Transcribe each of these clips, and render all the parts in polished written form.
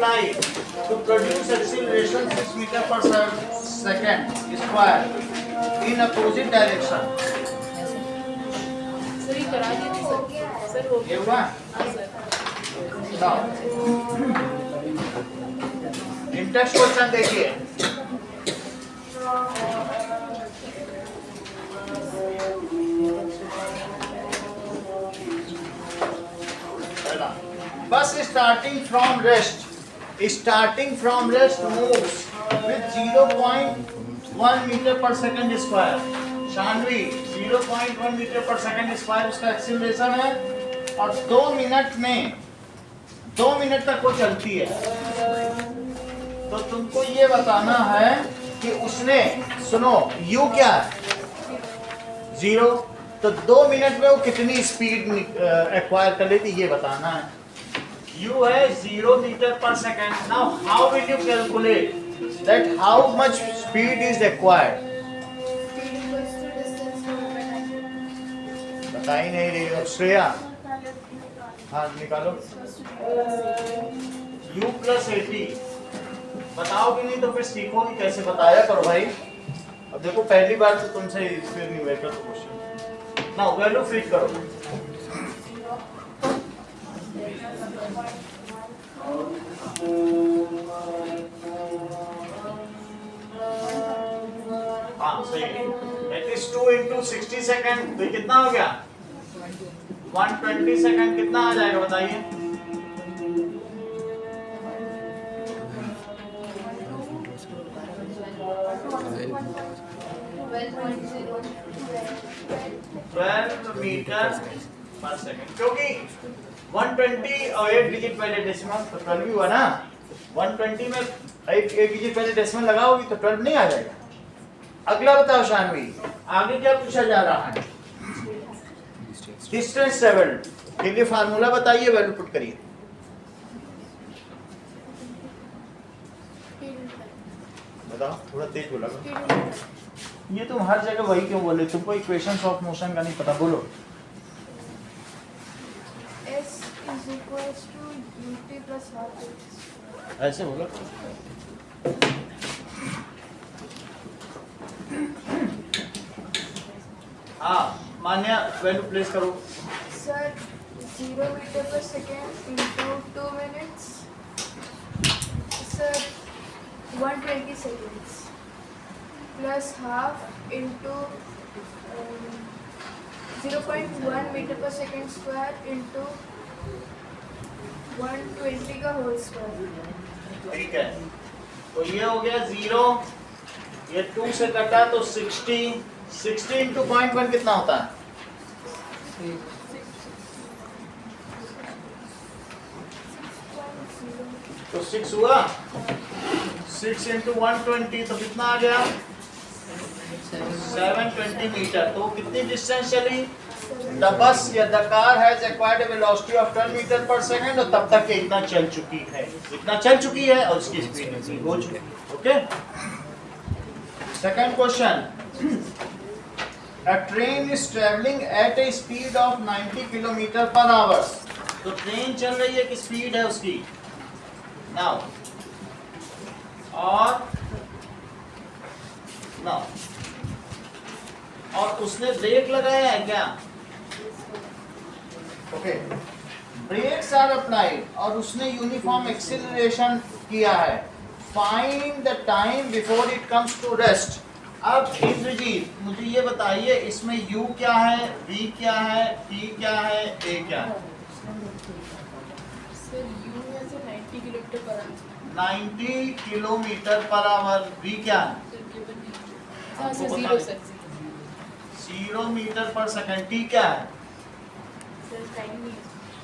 applied to produce acceleration 6 meter per second square in opposite direction. Sir ये करा दिया sir हो ये हुआ? हाँ सर Now, इंटेक्स्ट क्वेश्चन देखिए. Bus starting from rest moves with 0.1 meter per second square. Shanvi 0.1 metre पर second square उसका एक्सीलरेशन है और 2 मिनट तक वो चलती है. तो तुमको ये बताना है कि उसने, सुनो, u क्या है 0, तो 2 मिनट में वो कितनी स्पीड एक्वायर कर लेती ये बताना है. u है 0 मीटर पर second. Now how will you calculate that how much speed is acquired? बता ही नहीं रही हो श्रेया. हाँ निकालो. u प्लस 80 बताओगे नहीं तो फिर सीखोगे कैसे. बताया करो भाई. अब देखो पहली बार तो तुमसे फिर नहीं बैठा तो क्वेश्चन ना वैल्यू फिट करो. हाँ सही. That is 2 into 60 second. तो कितना हो गया 120 सेकंड. कितना आ जाएगा बताइए. मीटर पर सेकंड. क्योंकि 120 और 8 डिजिट पहले डेसिमल तो 12 हुआ ना. 120 में एक डिजिट पहले डेसिमल लगाओगी तो 12 नहीं आ जाएगा. अगला बताओ शानवी, आगे क्या पूछा जा रहा है. डिस्टेंस ट्रेवल्ड के लिए फार्मूला बताइए, वैल्यू पुट करिए. बताओ थोड़ा तेज बोला. ये तुम हर जगह वही क्यों बोले. तुमको इक्वेशंस ऑफ मोशन का नहीं पता. बोलो. S is equals to ut plus half x. ऐसे बोलो. हाँ मान्या वैल्यू प्लेस करो. Sir, 0 meter per second into 2 minutes. Sir, 120 seconds plus half into 0.1 meter per second square into 120 का होल स्क्वायर. ठीक है. तो ये हो गया 0, ये 2 से कटा तो 60 into 0.1 कितना होता है. तो 6 हुआ. 6 into 120 तो कितना आ गया 720 मीटर. तो कितनी डिस्टेंस चली. द बस या the car has acquired velocity of 10 metre पर सेकंड. और तब तक ये इतना चल चुकी है और उसकी स्पीड इंक्रीज हो चुकी है. Okay. Second question. A train is traveling at a speed of 90 kilometre पर आवर. तो ट्रेन चल रही है कि स्पीड है उसकी. नाउ और उसने ब्रेक लगाया है क्या. ओके. ब्रेक्स आर अप्लाइड और उसने यूनिफॉर्म एक्सीलरेशन किया है. Find the time before it comes to rest. अब इंद्रजीत मुझे ये बताइए इसमें u क्या है, v क्या है, t क्या है, a क्या है. सर यू है सर 90 किलोमीटर पर आवर. 90 किलोमीटर पर आवर. v क्या है हाँ सर 0 सर 0 मीटर पर सेकंड. t क्या है सर टाइम नहीं.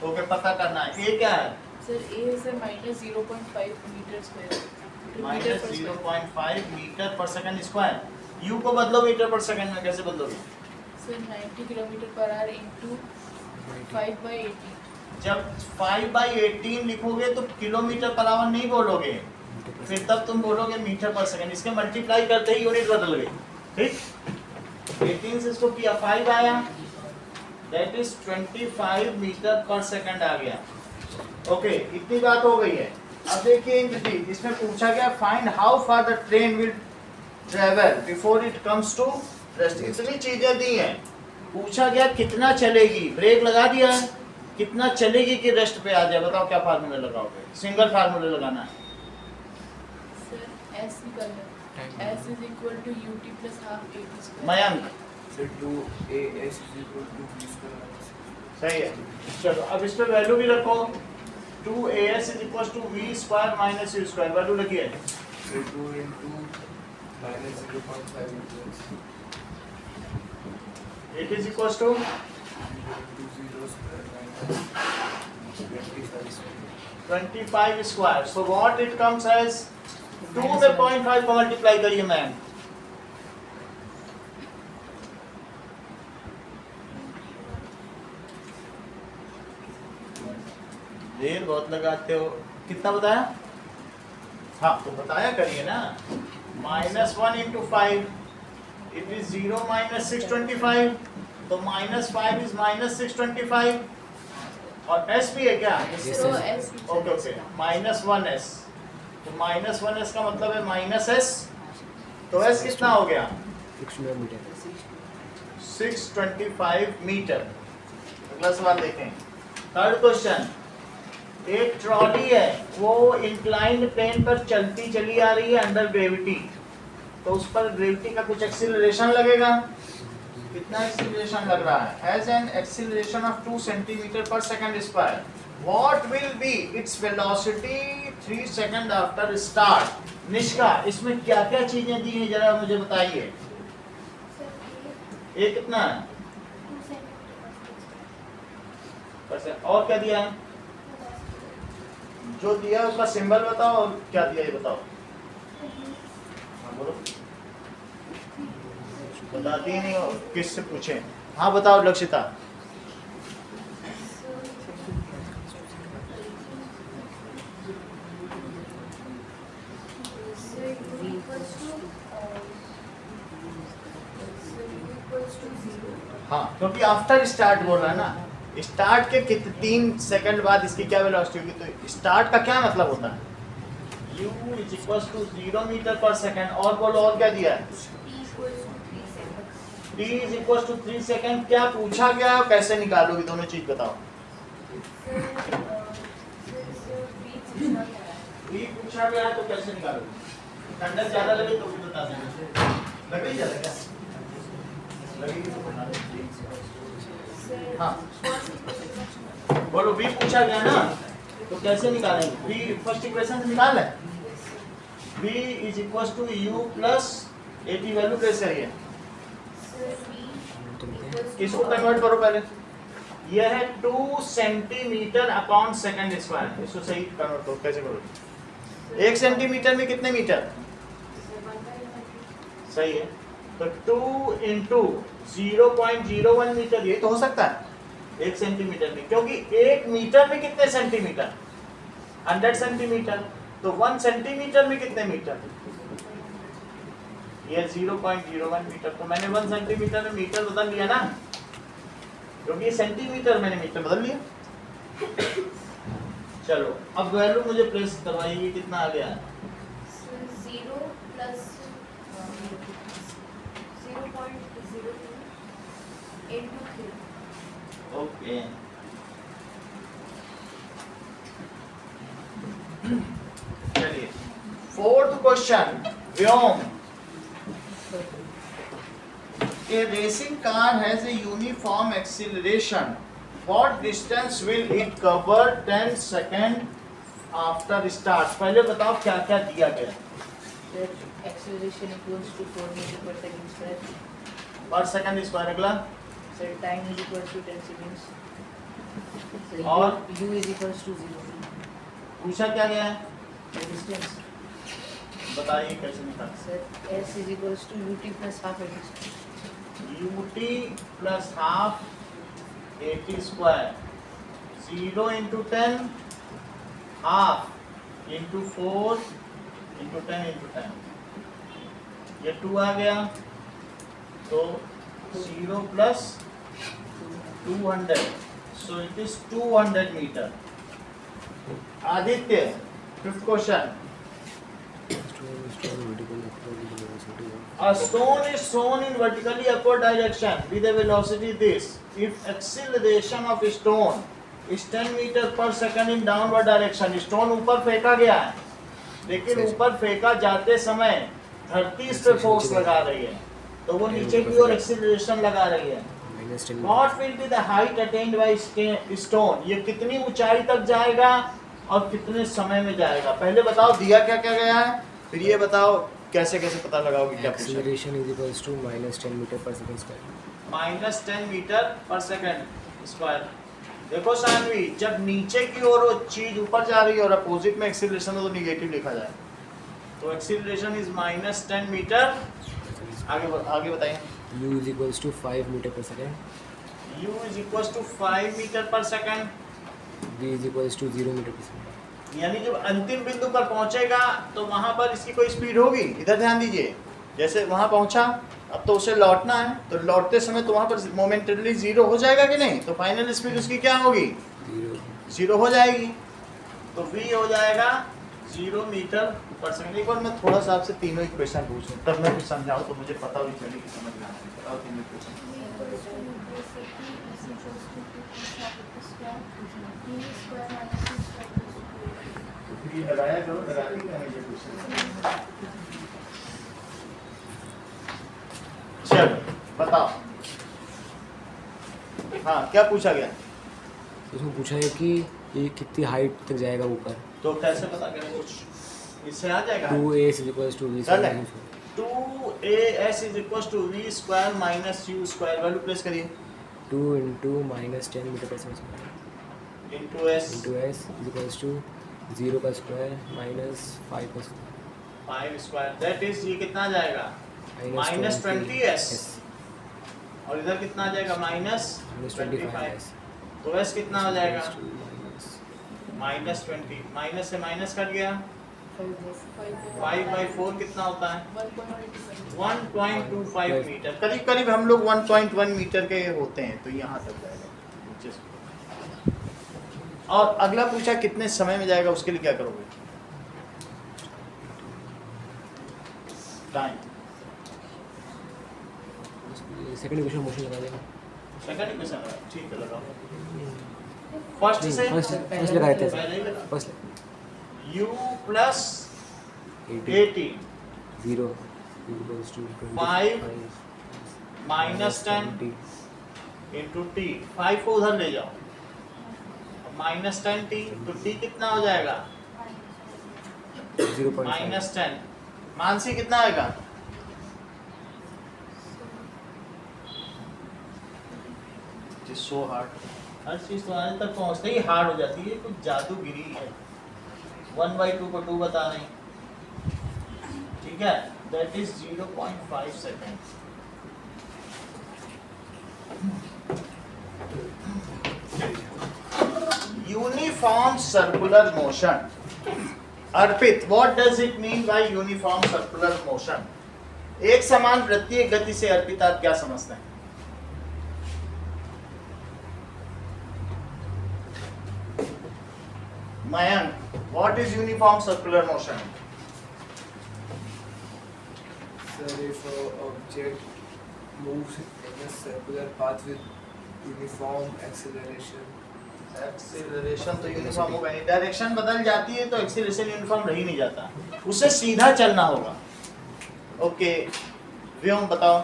ओके पता करना है. a क्या है सर ए है सर -0.5 मीटर स्क्वायर. -0.5 मीटर पर सेकंड स्क्वायर. u को बदलो मीटर पर सेकंड में. कैसे बदलोगे. सर 90 किलोमीटर पर आवर इनटू 5/18. जब 5/18 लिखोगे तो किलोमीटर पर आवर नहीं बोलोगे. फिर तब तुम बोलोगे मीटर पर सेकंड. इसके मल्टीप्लाई करते ही यूनिट बदल गई. ठीक. 18 से इसको किया 5 आया. दैट इज 25 मीटर पर सेकंड आ गया. ओके इतनी बात हो गई है. अब देखिए इसमें पूछा गया find how far the train will travel before it comes to rest. इतनी चीजें दी हैं, पूछा गया कितना चलेगी, ब्रेक लगा दिया है, कितना चलेगी कि रेस्ट पे आ जाए। बताओ क्या फार्मूला लगाओगे? सिंगल फार्मूला लगाना है। सर एस निकालना, S is equal to UT plus half AT square। Mayank So 2AS is equal to B square. सही है। चलो अब इस पे वैल्यू भी रखो, 2AS is equals to V square minus U square, value लगी है। So 2 into minus 0.5 meters. It is equals to 0 square minus 25 square. 25 square। So what it comes as 2 में 0.5 को मल्टीप्लाई करिए मैम। देर बहुत लगाते हो। कितना बताया? हाँ तो बताया करिए ना। -1 into 5 it is 0 minus 625, तो -5 is -625 और s भी है क्या? So S okay okay, -1s, तो -1s का मतलब है -s, तो s कितना हो गया? 625 मीटर। अगला सवाल देखें, थर्ड क्वेश्चन। एक ट्रॉली है, वो इंक्लाइंड प्लेन पर चलती चली आ रही है अंडर ग्रेविटी, तो उस पर ग्रेविटी का कुछ एक्सीलरेशन लगेगा। कितना एक्सीलरेशन लग रहा है? As an acceleration of 2 centimetre पर second square, what will be its velocity 3 second after start. Nishka, इसमें क्या क्या चीजें दी हैं जरा मुझे बताइए। ये कितना है? 2 सेंटीमीटर और क्या दिया है? जो दिया है उसका सिंबल बताओ, और क्या दिया ये बताओ। हाँ बोलो, बताती नहीं हो, किससे पूछे? हाँ बताओ लक्षिता। हाँ क्योंकि आफ्टर स्टार्ट बोल रहा है ना, स्टार्ट के 3 सेकंड बाद इसकी क्या वेलोसिटी होगी, तो स्टार्ट का क्या मतलब होता है? u is equal to 0 metre पर सेकंड। और बोलो, और क्या दिया है? t is equal to 3 second. क्या पूछा गया है, कैसे निकालोगे, दोनों चीज बताओ। v पूछा गया है तो कैसे निकालोगे? ठंडक ज्यादा लगे तो भी बता देंगे। लगे ज्यादा क्या लगेगी तो बता देंगे। हाँ बोलो, v पूछा गया ना तो कैसे निकालेंगे? v फर्स्ट इक्वेशन से निकाल लें। v is equal to u plus at, value कैसे है? इसको कन्वर्ट करो पहले। यह है 2 सेंटीमीटर अपॉन सेकंड स्क्वायर। इसको सही कन्वर्ट करो, कैसे करोगे? 1 सेंटीमीटर में कितने मीटर? सही है, तो 2 इंटू 0.01 मीटर, ये तो हो सकता है 1 सेंटीमीटर में, क्योंकि 1 मीटर में कितने सेंटीमीटर? 100 सेंटीमीटर। तो 1 सेंटीमीटर में कितने मीटर? ये 0.01 मीटर। तो मैंने 1 सेंटीमीटर में मीटर बदल लिया ना, क्योंकि ये सेंटीमीटर मैंने मीटर बदल लिया। चलो अब वैल्यू मुझे प्लेस करवाइए, कितना आ गया? 0 plus 0.02 into 3. ओके चलिए, fourth question. Vyom, a racing car has a uniform acceleration, what distance will it cover 10 second after start? पहले बताओ क्या क्या दिया गया। acceleration equals to 4 meter per second square। पर सेकंड स्क्वायर। अगला So time is equal to 10 seconds। So और? u is equals to 0। पूछा क्या गया है? The distance, बताइए कैसे निकाल। sir, s is equals to ut plus half at square। ut plus half 80 square, 0 into 10, half into 4 into 10 into 10, ये 2 आ गया, तो 0 plus 200, so it is 200 metre. Aditya, fifth question, a stone is thrown in vertically upward direction with a velocity this. If acceleration of stone is 10 meter per second in downward direction, stone ऊपर फेंका गया है, लेकिन ऊपर फेंका जाते समय धरती इस पे फोर्स लगा रही है, तो वो नीचे की ओर एक्सीलरेशन लगा रही है. What will be the height attained by stone? ये कितनी ऊंचाई तक जाएगा और कितने समय में जाएगा? पहले बताओ दिया क्या क्या गया है, फिर ये बताओ कैसे कैसे पता लगाओगे क्या पूछा. Acceleration is equals to -10 metre पर सेकंड स्क्वायर. -10 मीटर पर सेकंड स्क्वायर. देखो सानवी, जब नीचे की ओर वो चीज ऊपर जा रही है और अपोजिट में एक्सीलरेशन हो तो नेगेटिव लिखा जाए. तो एक्सीलरेशन इज -10 मीटर. आगे बताइए. u is equals to 5 metre पर second. u is equals to 5 metre पर second. v is equals to 0 metre पर सेकंड. यानी जब अंतिम बिंदु पर पहुंचेगा तो वहां पर इसकी कोई स्पीड होगी. इधर ध्यान दीजिए, जैसे वहां पहुंचा, अब तो उसे लौटना है, तो लौटते समय तो वहां पर मोमेंटली जीरो हो जाएगा कि नहीं, तो फाइनल स्पीड उसकी क्या होगी, जीरो हो जाएगी. तो v हो जाएगा 0 मीटर पर सेकंड. एक बार मैं थोड़ा सा आपसे तीनों इक्वेशन पूछूं, तब मैं कुछ समझाऊं तो मुझे पता भी चले कि समझ में आ रहा है. बताओ तीनों इक्वेशन. ये लगाया करो, लगाती क्या है ये क्वेश्चन. चलो बताओ. हाँ, क्या पूछा गया? इसमें पूछा है कि ये कितनी हाइट तक जाएगा ऊपर. तो कैसे पता करें, कुछ इससे आ जाएगा. 2as is equals to v चल 2as is equals to v square minus u square. Value place करिए. 2 into -10 मीटर पर second into s into s is equals to 0 का स्क्वायर माइनस 5 का स्क्वायर 5 स्क्वायर. दैट इज ये कितना आ जाएगा, -20s. और इधर कितना आ जाएगा, -25. तो s कितना हो जाएगा, -20. माइनस से माइनस कट गया. 5/4 कितना होता है, 1.25 मीटर. करीब करीब हम लोग 1.1 मीटर के होते हैं, तो यहाँ तक जाएगा. और अगला पूछा कितने समय में जाएगा, उसके लिए क्या करोगे, टाइम. सेकंड इक्वेशन मोशन लगा देंगे. सेकंड इक्वेशन ठीक है, लगाओ. फर्स्ट से फर्स्ट लगाए थे पहले ही लगा. First u plus 80 0 equals to 5 -10 into t. 5 को उधर ले जाओ, -10t. तो t कितना हो जाएगा, 0.5 -10. मानसी कितना आएगा, सो हार्ड. हर चीज तो आज तक पहुंचते ही हार्ड हो जाती है. कुछ जादूगिरी है. 1/2 को 2 बता रहे हैं, ठीक है. That is 0.5 second. Uniform circular motion. Arpit, what does it mean by uniform circular motion? एक समान वृत्तीय गति से अर्पित आप क्या समझते हैं? Mayank, what is uniform circular motion? Sir, if an object moves in a circular path with uniform acceleration. Acceleration तो यूनिफॉर्म होगा नहीं. डायरेक्शन बदल जाती है तो एक्सीलरेशन यूनिफॉर्म रह ही नहीं जाता, उसे सीधा चलना होगा. ओके, व्योम बताओ.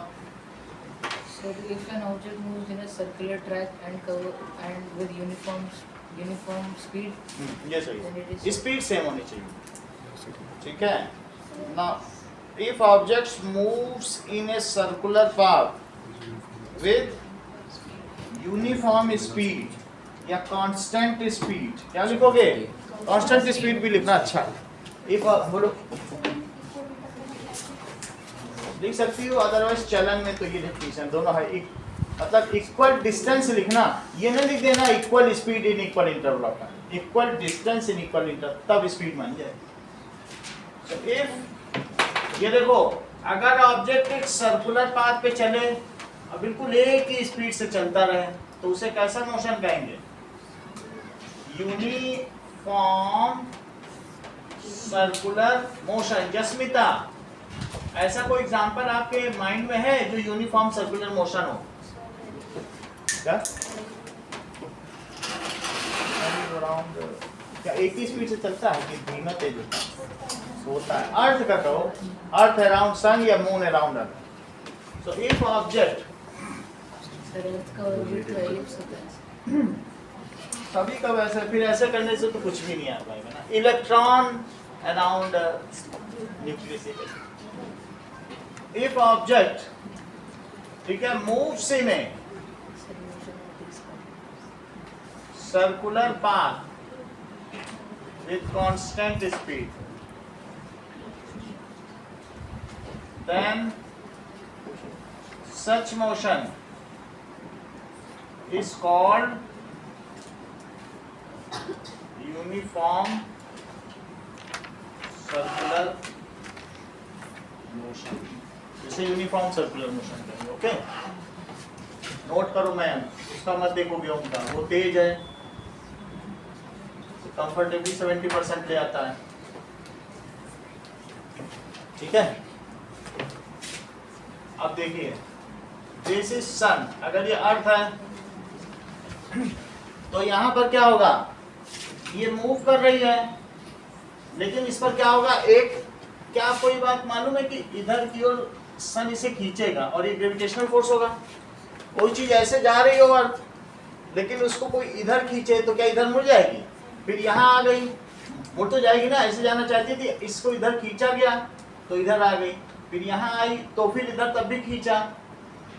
So if an object moves in a circular track and with uniform speed, ये then it सही. is स्पीड सेम होनी चाहिए, ठीक है. Now if objects moves in a circular path with uniform speed या कांस्टेंट स्पीड, क्या लिखोगे, constant speed भी लिखना. अच्छा, इफ बोलो, लिख सकती हो, अदरवाइज चलन में तो ये डिफिनेशन दोनों है. मतलब इक्वल डिस्टेंस लिखना, ये नहीं लिख देना equal speed in equal interval होता है. Equal distance in equal interval, तब स्पीड मान जाए. तो इफ ये देखो, अगर ऑब्जेक्ट एक सर्कुलर पाथ पे चले और बिल्कुल एक ही स्पीड से चलता रहे, तो उसे कैसा मोशन कहेंगे, यूनिफॉर्म सर्कुलर मोशन। जस्मिता, ऐसा कोई एग्जांपल आपके माइंड में है जो यूनिफॉर्म सर्कुलर मोशन हो? क्या क्या एक ही स्पीड से चलता है कि धीमा तेज होता है? अर्थ का कहो, अर्थ अराउंड सन या moon around earth. So if object, sir earth का ऑर्बिट तो एलिप्स होता है। सभी का वैसे, फिर ऐसे करने से तो कुछ भी नहीं आ पाएगा ना। Electron around nucleus. If object, ठीक है, moves in A circular path with constant speed, then such motion is called uniform circular motion। इसे यूनिफॉर्म सर्कुलर मोशन कहेंगे। ओके, नोट करो मैम, उसका मत देखो व्योम का, वो तेज है, कंफर्टेबली 70% ले आता है। ठीक है, अब देखिए, दिस इज सन, अगर ये अर्थ है तो यहां पर क्या होगा, ये मूव कर रही है, लेकिन इस पर क्या होगा, एक, क्या आपको ये बात मालूम है कि इधर की ओर सन इसे खींचेगा और ये ग्रेविटेशनल फोर्स होगा। कोई चीज ऐसे जा रही हो अर्थ, लेकिन उसको कोई इधर खींचे तो क्या इधर मुड़ जाएगी? फिर यहाँ आ गई, मुड़ तो जाएगी ना, ऐसे जाना चाहती थी, इसको इधर खींचा गया तो इधर आ गई, फिर यहाँ आई तो फिर इधर तब भी खींचा,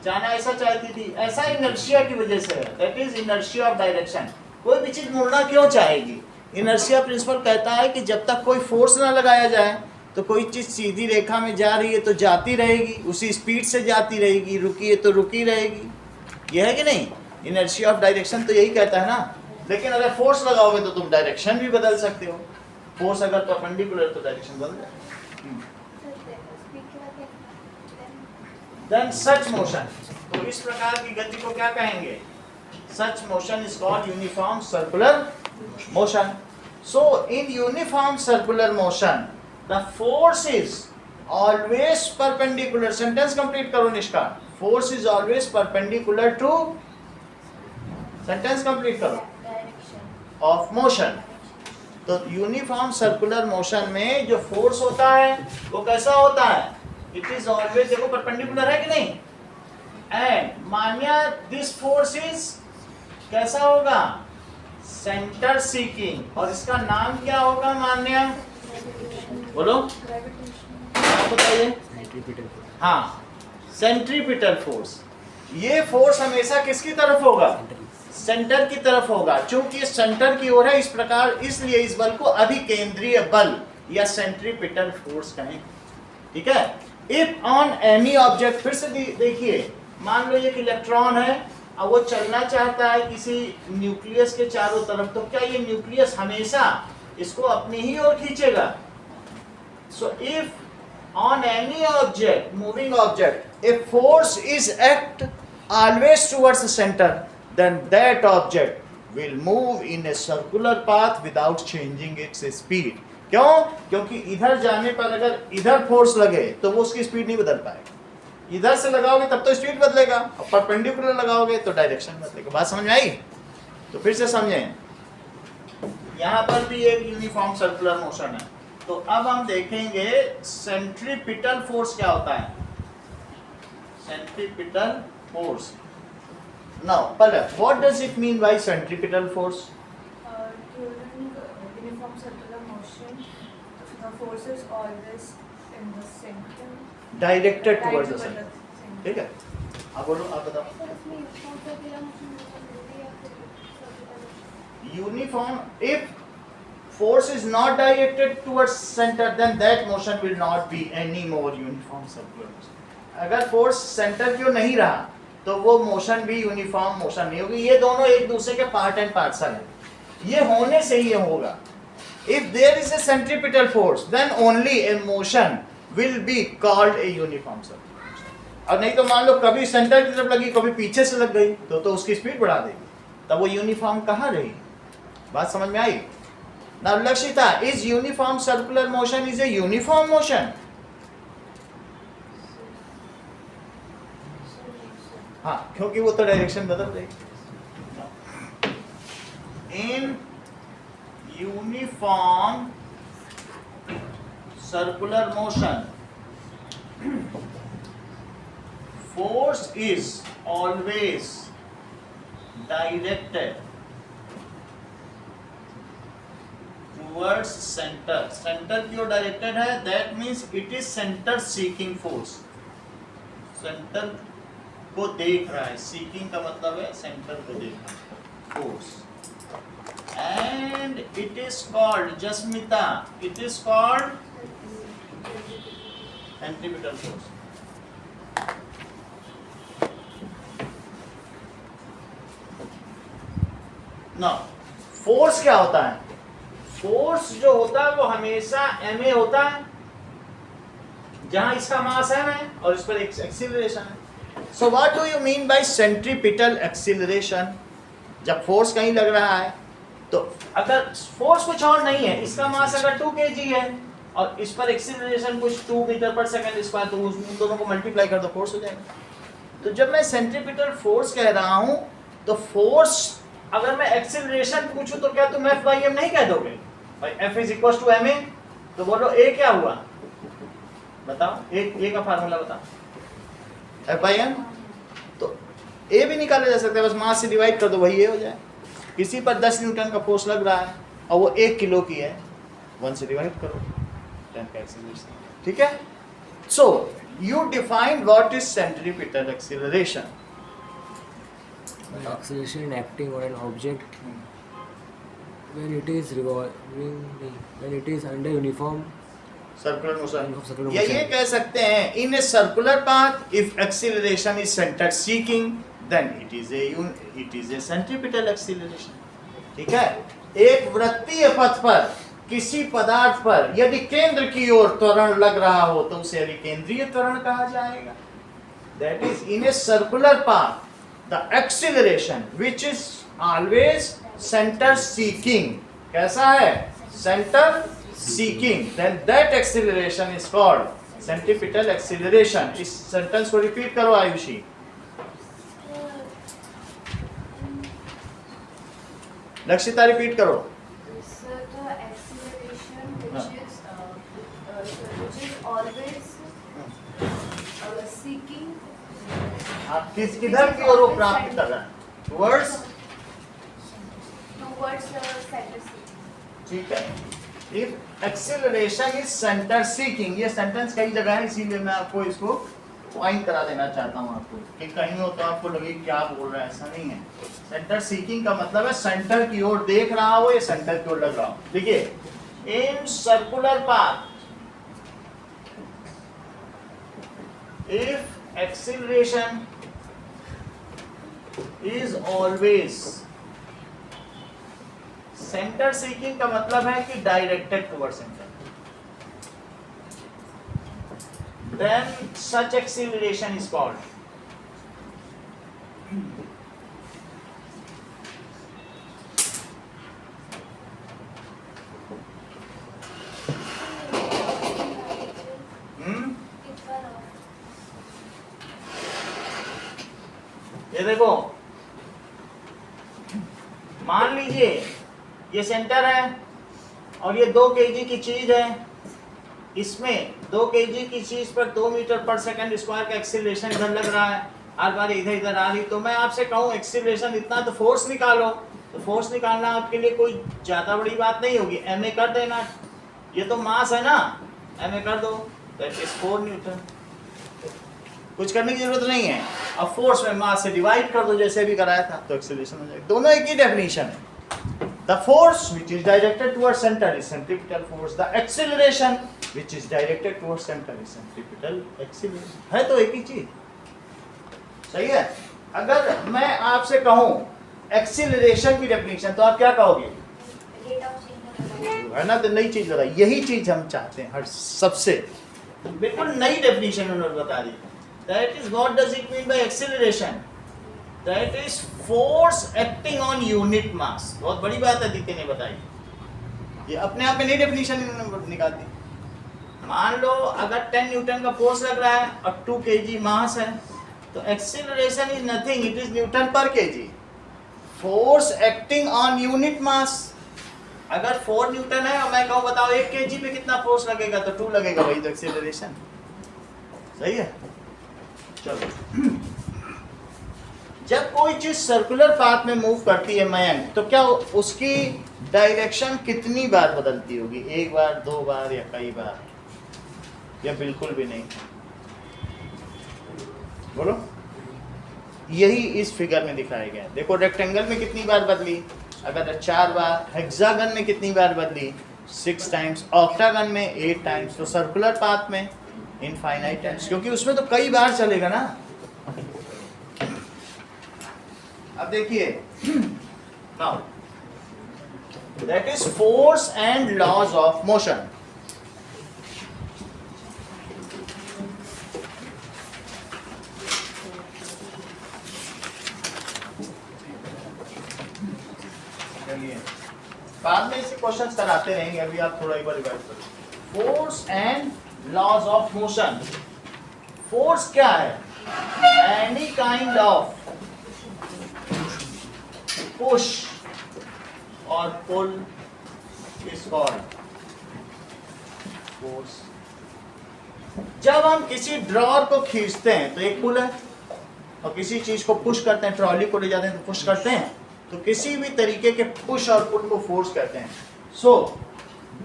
जाना ऐसा चाहती थी। ऐसा इनर्शिया की वजह से है, that is inertia of direction. कोई भी चीज मुड़ना क्यों चाहेगी? इनर्शिया प्रिंसिपल कहता है कि जब तक कोई फोर्स ना लगाया जाए तो कोई चीज सीधी रेखा में जा रही है तो जाती रहेगी, उसी स्पीड से जाती रहेगी, रुकी है तो रुकी रहेगी। यह है कि नहीं? इनर्शिया ऑफ डायरेक्शन तो यही कहता है ना। लेकिन अगर फोर्स लगाओगे तो तुम डायरेक्शन भी बदल सकते हो। फोर्स अगर परपेंडिकुलर तो डायरेक्शन बदल जाए। देन सच मोशन, तो इस प्रकार की गति को क्या कहेंगे? Such motion is called uniform circular motion. So in uniform circular motion the force is always perpendicular. Sentence complete करो Nishka. Force is always perpendicular to, sentence complete करो, ऑफ मोशन। तो यूनिफॉर्म सर्कुलर मोशन में जो force होता है वो कैसा होता है? इट इज ऑलवेज, देखो परपेंडिकुलर है कि नहीं? And Manya this force is कैसा होगा? Centre seeking. और इसका नाम क्या होगा मान्या? बोलो, आप बताइए। हाँ, सेंट्रीपिटल फोर्स। ये फोर्स हमेशा किसकी तरफ होगा? सेंटर की तरफ होगा। चूंकि सेंटर की ओर है इस प्रकार, इसलिए इस बल को अभिकेंद्रीय बल या सेंट्रीपिटल फोर्स कहें। ठीक है। इफ ऑन एनी ऑब्जेक्ट, फिर से देखिए, मान लो एक इलेक्ट्रॉन है, अब वो चलना चाहता है किसी न्यूक्लियस के चारों तरफ, तो क्या ये न्यूक्लियस हमेशा इसको अपनी ही ओर खींचेगा? So if on any object, moving object, a force is act always towards the centre, then that object will move in a circular path without changing its speed। क्यों? क्योंकि इधर जाने पर अगर इधर फोर्स लगे तो वो उसकी स्पीड नहीं बदल पाएगा। इधर से लगाओगे तब तो स्पीड बदलेगा, और परपेंडिकुलर लगाओगे तो डायरेक्शन बदलेगा। बात समझ में आई? तो फिर से समझें, यहाँ पर भी एक यूनिफॉर्म सर्कुलर मोशन है। तो अब हम देखेंगे सेंट्रीपिटल फोर्स क्या होता है। Centripetal force. Now, Palak, what does it mean by centripetal force? During uniform circular motion, the force is always in the center. Directed towards the Right center. ठीक है? आप बोलो, आप बताओ। Uniform, if force is not directed towards center, then that motion will not be any more uniform circular motion. अगर force center की ओर नहीं रहा तो वो मोशन भी यूनिफॉर्म मोशन नहीं होगी। ये दोनों एक दूसरे के पार्ट एंड पार्सल हैं, ये होने से ही ये होगा। If there is a centripetal force then only a motion will be called a uniform circular. और नहीं तो मान लो कभी सेंटर की तरफ लगी, कभी पीछे से लग गई, तो उसकी स्पीड बढ़ा देगी, तब वो यूनिफॉर्म कहाँ रही? बात समझ में आई? Now Lakshita, is uniform circular motion is a uniform motion? हाँ, क्योंकि वो तो डायरेक्शन बदल रही। In uniform circular motion, force is always directed towards center. Center की ओर directed है, that means it is center seeking force. Center को देख रहा है, seeking का मतलब है center को देखना, force. And it is called, Jasmita, it is called centripetal force. Now, force क्या होता है? फोर्स जो होता है वो हमेशा ma होता है, जहां इसका मास m है और इस पर एक एक्सीलरेशन है। So what do you mean by centripetal acceleration? जब फोर्स कहीं लग रहा है तो अगर फोर्स कुछ और नहीं है, इसका मास अगर 2 kg है और इस पर एक्सीलरेशन कुछ 2 मीटर पर सेकंड स्क्वायर, तो उन दोनों को मल्टीप्लाई कर दो, फोर्स हो जाएगा। तो जब मैं सेंट्रीपिटल फोर्स कह रहा हूं तो फोर्स अगर मैं एक्सीलरेशन पूछूं तो क्या तुम F/m नहीं कह दोगे? भाई F = ma, तो बोलो A क्या हुआ? बताओ, A का फार्मूला बताओ। F/m, तो A भी निकाला जा सकता है, बस मास से डिवाइड कर दो, वही A हो जाए। किसी पर 10 न्यूटन का फोर्स लग रहा है और वो 1 किलो की है, 1 से डिवाइड करो, 10 का एक्सीलरेशन, ठीक है? So you define what is centripetal acceleration. Acceleration acting on an object when it is revolving, when it is under uniform circular motion, circular या ये motion. कह सकते हैं in a circular path if acceleration is centre seeking then it is a centripetal acceleration, ठीक है? एक वृत्तीय पथ पर किसी पदार्थ पर यदि केंद्र की ओर त्वरण लग रहा हो तो उसे अभिकेंद्रीय त्वरण कहा जाएगा। That is in a circular path the acceleration which is always centre seeking. कैसा है? Centre seeking, then that acceleration is called centripetal acceleration. इस सेंटेंस को रिपीट करो आयुषी। लक्षिता रिपीट करो। Sir, the acceleration which is always seeking आप किधर की ओर प्राप्त कर रहे हैं? Towards, towards the center seeking. ठीक है? If acceleration is centre seeking, ये सेंटेंस कई जगह है, इसीलिए मैं आपको इसको पॉइंट करा देना चाहता हूँ आपको, कि कहीं हो तो आपको लगे क्या बोल रहा है, ऐसा नहीं है। सेंटर सीकिंग का मतलब है सेंटर की ओर देख रहा हो या सेंटर की ओर लग रहा हो। देखिए in circular path if acceleration is always, centre seeking का मतलब है कि directed toward centre, then such acceleration is called ये देखो, मान लीजिए ये सेंटर है और ये 2 kg की चीज है, इसमें 2 kg की चीज पर 2 मीटर पर सेकंड स्क्वायर का एक्सीलरेशन इधर लग रहा है, हर बार इधर इधर आ रही, तो मैं आपसे कहूँ एक्सीलरेशन इतना, तो फोर्स निकालो। तो फोर्स निकालना आपके लिए कोई ज़्यादा बड़ी बात नहीं होगी, ma कर देना, ये तो मास है ना, ma कर दो, दैट इज 4 न्यूटन। कुछ करने की जरूरत नहीं है, अब फोर्स में मास से डिवाइड कर दो जैसे भी कराया था, तो एक्सीलरेशन हो जाएगा। दोनों एक ही डेफिनेशन है। The force which is directed towards center is centripetal force. The acceleration which is directed towards center is centripetal acceleration. है तो एक ही चीज, सही है? अगर मैं आपसे कहूँ एक्सीलरेशन की डेफिनेशन तो आप क्या कहोगे? है ना, तो नई चीज बताई, यही चीज हम चाहते हैं हर सबसे, बिल्कुल नई डेफिनेशन उन्होंने बता दी। That is what does it mean by acceleration? That is force acting on unit mass. बहुत बड़ी बात है, दिक्कत नहीं बताई। ये अपने आप में नई डेफिनेशन इन्होंने निकाल दी। मान लो अगर 10 न्यूटन का फोर्स लग रहा है और 2 kg मास है, तो acceleration is nothing, it is Newton पर kg। Force acting on unit mass, अगर 4 न्यूटन है और मैं कहूँ बताओ 1 kg पे कितना फोर्स लगेगा, तो 2 लगेगा, वही तो एक्सीलरेशन। सही है। चलो, जब कोई चीज सर्कुलर पाथ में मूव करती है मयंक, तो क्या उसकी डायरेक्शन कितनी बार बदलती होगी? 1 बार, 2 बार या कई बार, या बिल्कुल भी नहीं? बोलो। यही इस फिगर में दिखाया गया है। देखो रेक्टेंगल में कितनी बार बदली, अगर 4 बार, हेक्सागन में कितनी बार बदली, 6 टाइम्स, ऑक्टागन में 8 टाइम्स, तो सर्कुलर पाथ में इनफाइनाइट टाइम्स, क्योंकि उसमें तो कई बार चलेगा ना। अब देखिए, now that is force and laws of motion. बाद में इसे क्वेश्चंस कराते रहेंगे, अभी आप थोड़ा एक बार रिवाइज करो। Force and laws of motion. Force क्या है? एनी काइंड ऑफ पुश और पुल इज कॉल्ड फोर्स। जब हम किसी ड्रॉर को खींचते हैं तो एक पुल है, और किसी चीज को पुश करते हैं, ट्रॉली को ले जाते हैं तो पुश करते हैं, तो किसी भी तरीके के पुश और पुल को फोर्स कहते हैं। So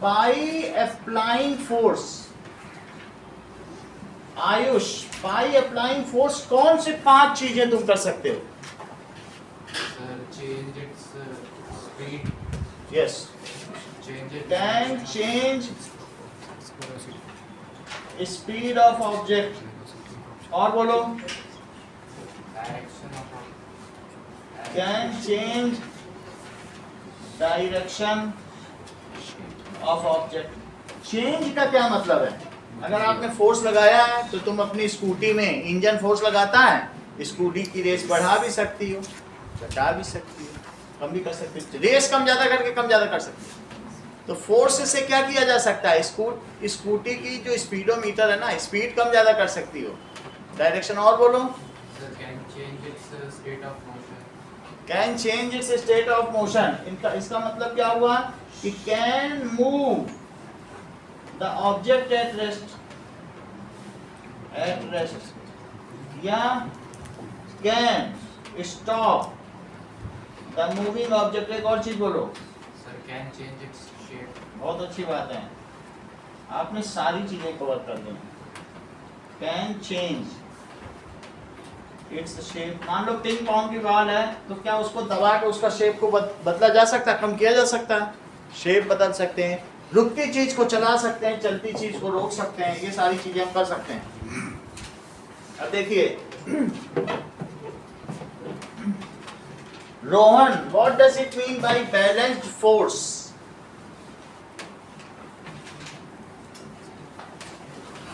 by applying force, Ayush, by applying force कौन से 5 चीजें तुम कर सकते हो? Change its speed. Yes, Change it. Can change speed of object, और बोलो, Direction of can change direction of object. Change का क्या मतलब है? अगर आपने फोर्स लगाया है तो तुम अपनी स्कूटी में, इंजन फोर्स लगाता है, स्कूटी की रेस बढ़ा भी सकती हो, घटा भी सकती हो, कम भी कर सकती हो, रेस कम ज्यादा करके कम ज्यादा कर सकती हो। तो फोर्स से क्या किया जा सकता है? स्कूटी की जो स्पीडोमीटर है ना, स्पीड कम ज्यादा कर सकती हो, डायरेक्शन, और बोलो, Sir, can change its state of motion. Can change its state of motion. इसका मतलब क्या हुआ कि can move the object at rest, या can stop the moving object. एक और चीज बोलो। Sir, can change its shape. बहुत अच्छी बात है, आपने सारी चीजें कवर कर दी। Can change its shape. मान लो 3 पाउंड की बॉल है, तो क्या उसको दबा के उसका शेप को बदला जा सकता है, कम किया जा सकता है, शेप बदल सकते हैं, रुकती चीज को चला सकते हैं, चलती चीज को रोक सकते हैं, ये सारी चीजें हम कर सकते हैं। अब देखिए, Rohan, what does it mean by balanced force?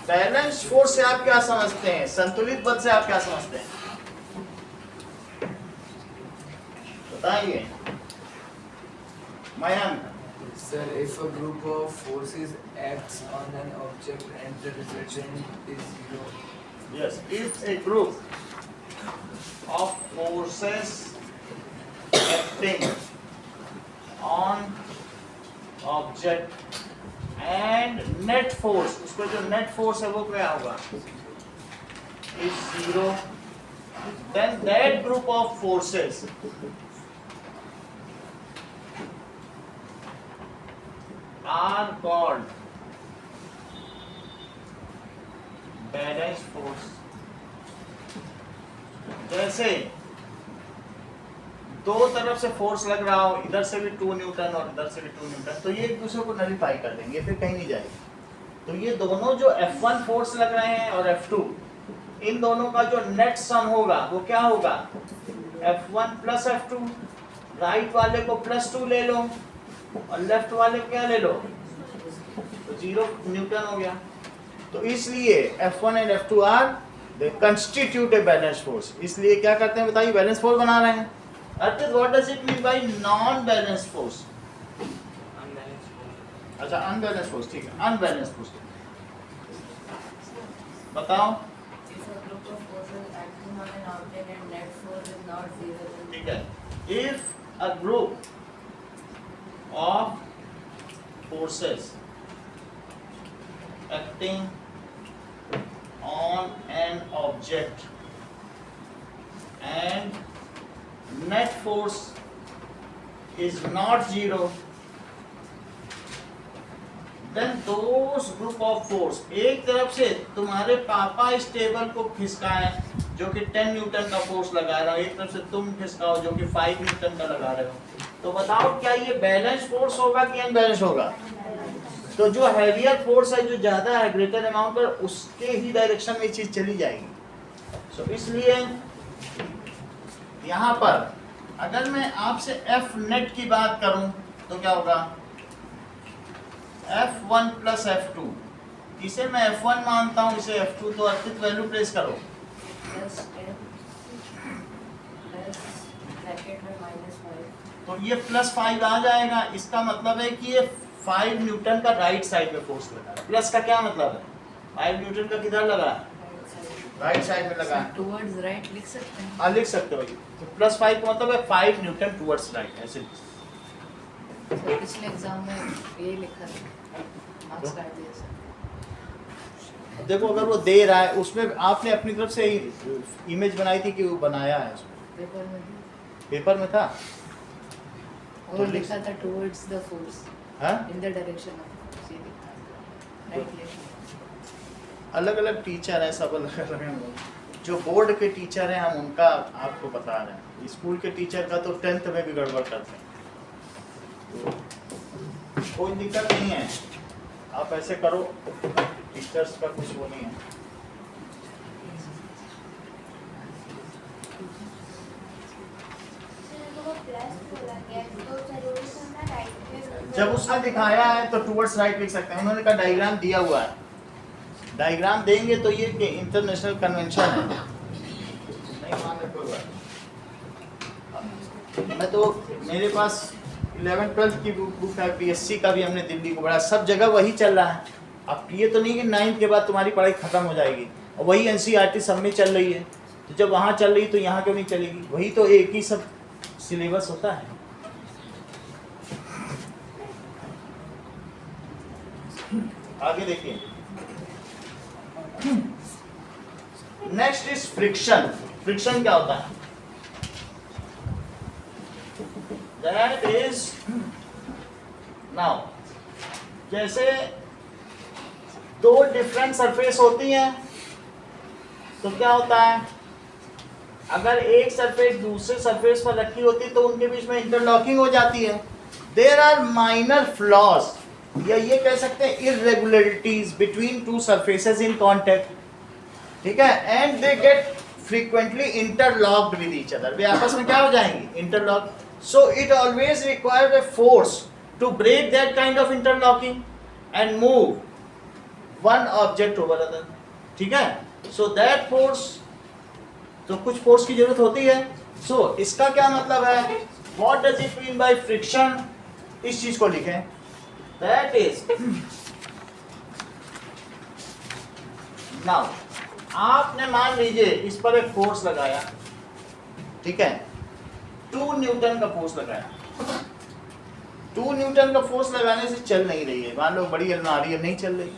Balanced force से आप क्या समझते हैं? संतुलित बल से आप क्या समझते हैं? बताइए Mayank. Sir, if a group of forces acts on an object and the resultant is 0. Yes, if a group of forces acting on object and net force, उसका जो net force है वो क्या होगा? is 0, then that group of forces are called balanced force। जैसे दो तरफ से फोर्स लग रहा हो, इधर से भी 2 न्यूटन और इधर से भी 2 न्यूटन, तो ये एक दूसरे को नलिफाई कर देंगे, फिर कहीं नहीं जाएगी। तो ये दोनों जो F1 फोर्स लग रहे हैं और F2, इन दोनों का जो नेट सम होगा वो क्या होगा? F1 plus F2। राइट वाले को +2 ले लो और लेफ्ट वाले को क्या ले लो, तो 0 न्यूटन हो गया। तो इसलिए F1 and F2 are they constitute a balance force. इसलिए क्या करते हैं बताइए, बैलेंस फोर्स बना रहे हैं। अर्थात what does it mean by non balance force? अच्छा अनबैलेंस फोर्स, ठीक है, अनबैलेंस फोर्स बताओ। If a group of forces acting on an object and net force is not zero, then ठीक है, if a group of forces acting on an object and net force is not zero, then those group of force, एक तरफ से तुम्हारे पापा इस table को खिसकाएं जो कि 10 न्यूटन का फोर्स लगा रहा हो, एक तरफ से तुम खिसकाओ जो कि 5 न्यूटन का लगा रहे हो, तो बताओ क्या ये बैलेंस फोर्स होगा कि अनबैलेंस होगा? तो जो हैवियर फोर्स है, जो ज्यादा है, ग्रेटर अमाउंट पर, उसके ही डायरेक्शन में ये चीज चली जाएगी। सो इसलिए यहाँ पर अगर मैं आपसे एफ नेट की बात करूं तो क्या होगा? F1 प्लस F2, इसे मैं F1 मानता हूं, इसे F2, तो अर्थित वैल्यू प्लेस करो। plus 10 plus bracket में -5. तो ये +5 आ जाएगा, इसका मतलब है कि ये 5 न्यूटन का राइट साइड में फोर्स लगा है। प्लस का क्या मतलब है? 5 न्यूटन का किधर लगा है? राइट साइड में लगा है। Towards right लिख सकते हैं. हाँ लिख सकते हो, तो +5 का मतलब है 5 न्यूटन टुवर्ड्स राइट, ऐसे। तो पिछले एग्जाम में ये लिखा था, मार्क्स काट दिया सर. देखो अगर वो दे रहा है, उसमें आपने अपनी तरफ से इमेज बनाई थी कि वो बनाया है उसमें? पेपर में पेपर में था? और लिखा था towards the force हाँ? in the direction of force, ये लिखा था. राइट लिखा. अलग अलग टीचर हैं, सब अलग अलग हैं। जो बोर्ड के टीचर हैं हम उनका आपको बता रहे हैं, स्कूल के टीचर का तो 10th में भी गड़बड़ करते हैं। तो कोई दिक्कत नहीं है, आप ऐसे करो, टीचर्स का कुछ वो नहीं है। जब उसने दिखाया है तो टुवर्ड्स राइट लिख सकते हैं, उन्होंने कहा डायग्राम दिया हुआ है, डायग्राम देंगे तो ये कि इंटरनेशनल कन्वेंशन है, नहीं मान रहे कोई बात। मैं तो मेरे पास 11th-12th की बुक है, पीएससी का भी हमने दिल्ली को पढ़ा, सब जगह वही चल रहा है। अब ये तो नहीं कि 9th के बाद तुम्हारी पढ़ाई खत्म हो जाएगी, और वही एनसीईआरटी सब में चल रही है, तो जब वहाँ चल रही तो यहाँ क्यों नहीं चलेगी? वही तो एक ही सब सिलेबस होता है। आगे देखिए, नेक्स्ट इज फ्रिक्शन। फ्रिक्शन क्या होता है? दैट इज, नाउ जैसे दो डिफरेंट सरफेस होती हैं तो क्या होता है, अगर एक सरफेस दूसरे सरफेस पर रखी होती है तो उनके बीच में इंटरलॉकिंग हो जाती है। देयर आर माइनर फ्लॉज, या ये कह सकते हैं irregularities between two surfaces in contact, ठीक है, and they get frequently interlocked with each other, वे आपस में क्या हो जाएंगी? Interlock. So it always required a force to break that kind of interlocking and move one object over other, ठीक है। सो दैट फोर्स, तो कुछ फोर्स की जरूरत होती है। सो इसका क्या मतलब है? What does it mean by friction? इस चीज को लिखें, दैट इज, नाउ आपने मान लीजिए इस पर एक फोर्स लगाया, ठीक है, 2 न्यूटन का फोर्स लगाया। 2 न्यूटन का फोर्स लगाने से चल नहीं रही है, मान लो बड़ी अलमारी है, नहीं चल रही,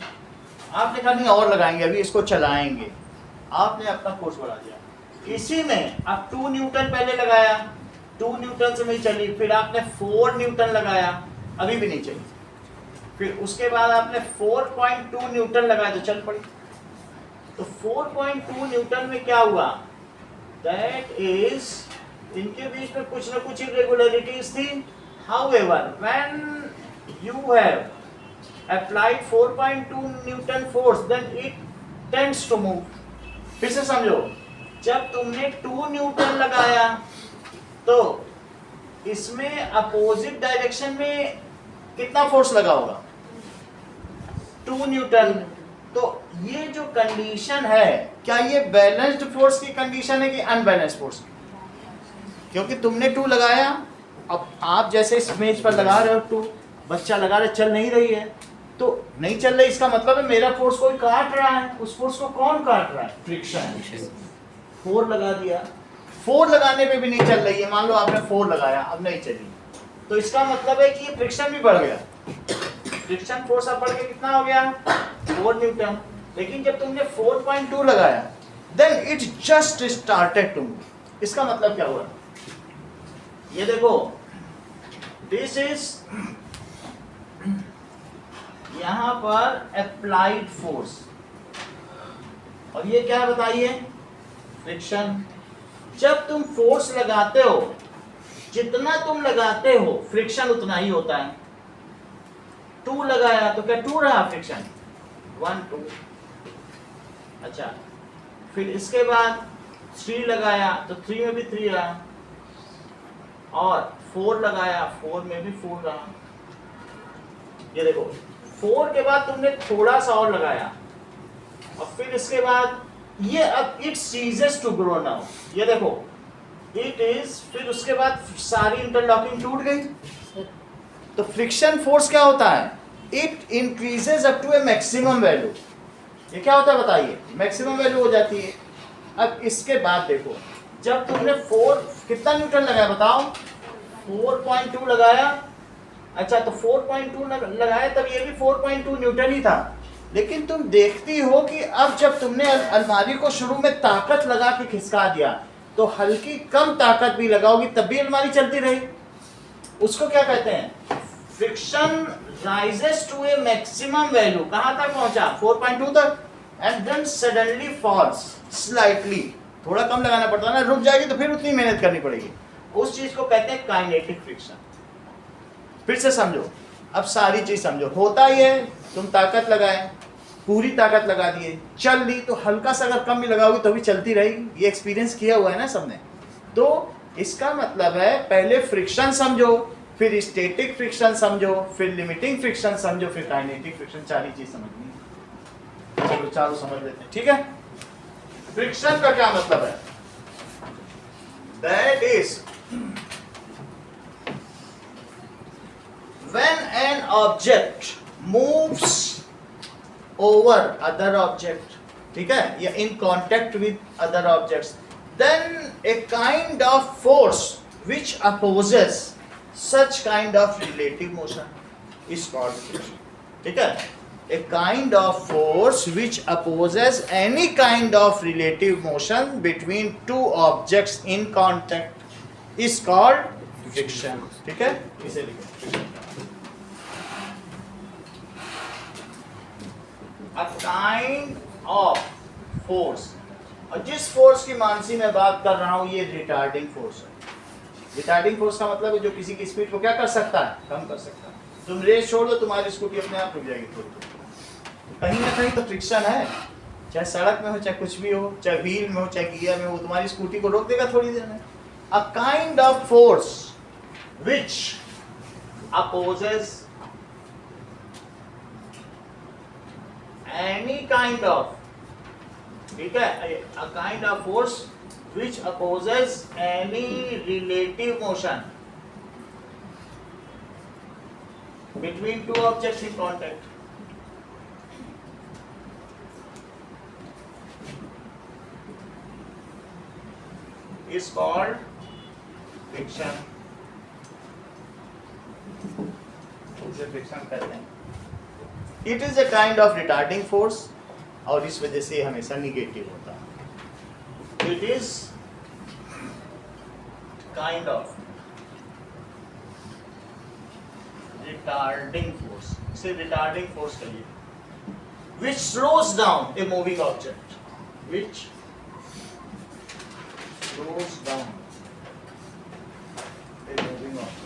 आपने कहा नहीं और लगाएंगे, अभी इसको चलाएंगे, आपने अपना फोर्स बढ़ा दिया। इसी में अब 2 न्यूटन पहले लगाया, 2 न्यूटन से नहीं चली, फिर आपने 4 न्यूटन लगाया, अभी भी नहीं चली, फिर उसके बाद आपने 4.2 न्यूटन लगाया तो चल पड़ी। तो 4.2 न्यूटन में क्या हुआ? दैट इज, इनके बीच में कुछ ना कुछ इरेगुलरिटीज थी। However when you have applied 4.2 Newton force then it tends to move। फिर से समझो, जब तुमने 2 न्यूटन लगाया तो इसमें अपोजिट डायरेक्शन में कितना फोर्स लगा होगा? 2 न्यूटन। तो ये जो कंडीशन है, क्या ये बैलेंस्ड फोर्स की कंडीशन है कि अनबैलेंस्ड फोर्स की? क्योंकि तुमने 2 लगाया, अब आप जैसे इस मेज पर लगा रहे हो 2, बच्चा लगा रहे, चल नहीं रही है, तो नहीं चल रही इसका मतलब है मेरा फोर्स कोई काट रहा है। उस फोर्स को कौन काट रहा है? फ्रिक्शन। 4 लगा दिया, 4 लगाने पे भी नहीं चल रही है, मान लो आपने 4 लगाया, अब नहीं चली, तो इसका मतलब है कि ये फ्रिक्शन भी बढ़ गया। फ्रिक्शन फोर्स अब बढ़ के कितना हो गया? 4 न्यूटन। लेकिन जब तुमने 4.2 लगाया, then it just started to move. इसका मतलब क्या हुआ? ये देखो, दिस इज यहां पर अप्लाइड फोर्स, और ये क्या बताइए? फ्रिक्शन। जब तुम फोर्स लगाते हो, जितना तुम लगाते हो फ्रिक्शन उतना ही होता है। 2 लगाया तो क्या 2 रहा फ्रिक्शन? 1 2। अच्छा, फिर इसके बाद 3 लगाया तो 3 में भी 3 रहा, और 4 लगाया 4 में भी 4 रहा। ये देखो, 4 के बाद तुमने थोड़ा सा और लगाया, और फिर इसके बाद ये अब it ceases to grow now. ये देखो, इट इज, फिर उसके बाद सारी इंटरलॉकिंग टूट गई। तो फ्रिक्शन फोर्स क्या होता है? It increases up to a maximum value. ये क्या होता है बताइए? मैक्सिमम वैल्यू हो जाती है। अब इसके बाद देखो, जब तुमने 4 कितना न्यूटन लगाया बताओ? 4.2 लगाया। अच्छा, तो 4.2 लगाया तब ये भी 4.2 न्यूटन ही था। लेकिन तुम देखती हो कि अब जब तुमने अलमारी को शुरू में ताकत लगा के खिसका दिया, तो हल्की कम ताकत भी लगाओगी तब भी अलमारी चलती रही। उसको क्या कहते हैं? Friction rises to a maximum value. कहां तक पहुंचा? 4.2 तक, and then suddenly falls slightly. थोड़ा कम लगाना पड़ता है ना, रुक जाएगी तो फिर उतनी मेहनत करनी पड़ेगी। उस चीज को कहते हैं काइनेटिक फ्रिक्शन। फिर से समझो, अब सारी चीज समझो। होता ही है, तुम ताकत लगाए, पूरी ताकत लगा दिए, चल ली, तो हल्का सा अगर कम भी लगाओगे तो भी चलती रहेगी। ये एक्सपीरियंस किया हुआ है ना सबने। तो इसका मतलब है पहले फ्रिक्शन समझो, फिर स्टैटिक फ्रिक्शन समझो, फिर लिमिटिंग फ्रिक्शन समझो, फिर काइनेटिक फ्रिक्शन। सारी चीज समझनी है। चलो चारों समझ लेते हैं, ठीक है? फ्रिक्शन का क्या मतलब है? That is when an object moves over other object, ठीक है, या in contact with other objects, then a kind of force which opposes such kind of relative motion is called friction, ठीक है? A kind of force which opposes any kind of relative motion between two objects in contact is called friction, ठीक है? इसे लिखें, a kind of force। और जिस force की मानसी मैं बात कर रहा हूं, ये रिटार्डिंग फोर्स है। रिटार्डिंग फोर्स का मतलब है जो किसी की स्पीड को क्या कर सकता है? कम कर सकता है। तुम रेस छोड़ दो, तुम्हारी स्कूटी अपने आप रुक जाएगी थोड़ी। कहीं ना कहीं तो फ्रिक्शन है, चाहे सड़क में हो, चाहे कुछ भी हो, चाहे व्हील में हो, चाहे गियर में हो, तुम्हारी स्कूटी को रोक देगा थोड़ी देर में। A kind of force which opposes any kind of, ठीक है, a kind of force which opposes any relative motion between two objects in contact is called friction। इसे फ्रिक्शन कहते हैं। It is a kind of retarding force, और इस वजह से हमेशा निगेटिव होता है। It is kind of retarding force, इसे रिटार्डिंग फोर्स कहिए, which slows down a moving object, which slows down a moving object.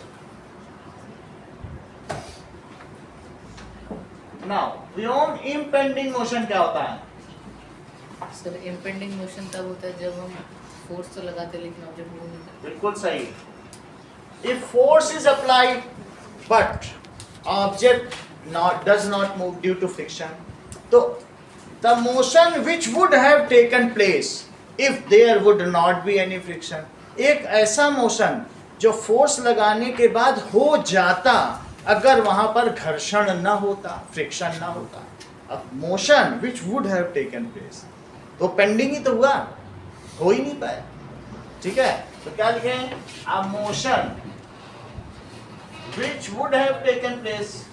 Now, beyond impending motion क्या होता है? सर इम्पेंडिंग मोशन तब होता है जब हम फोर्स तो लगाते हैं लेकिन ऑब्जेक्ट मूव नहीं करता। बिल्कुल सही। If force is applied, but object does not move due to friction, तो the motion which would have taken place if there would not be any friction, एक ऐसा मोशन जो फोर्स लगाने के बाद हो जाता अगर वहां पर घर्षण न होता, फ्रिक्शन ना होता। अब motion which would have taken place, तो पेंडिंग ही तो हुआ, हो ही नहीं पाया। ठीक है, तो क्या लिखें? A motion which would have taken place,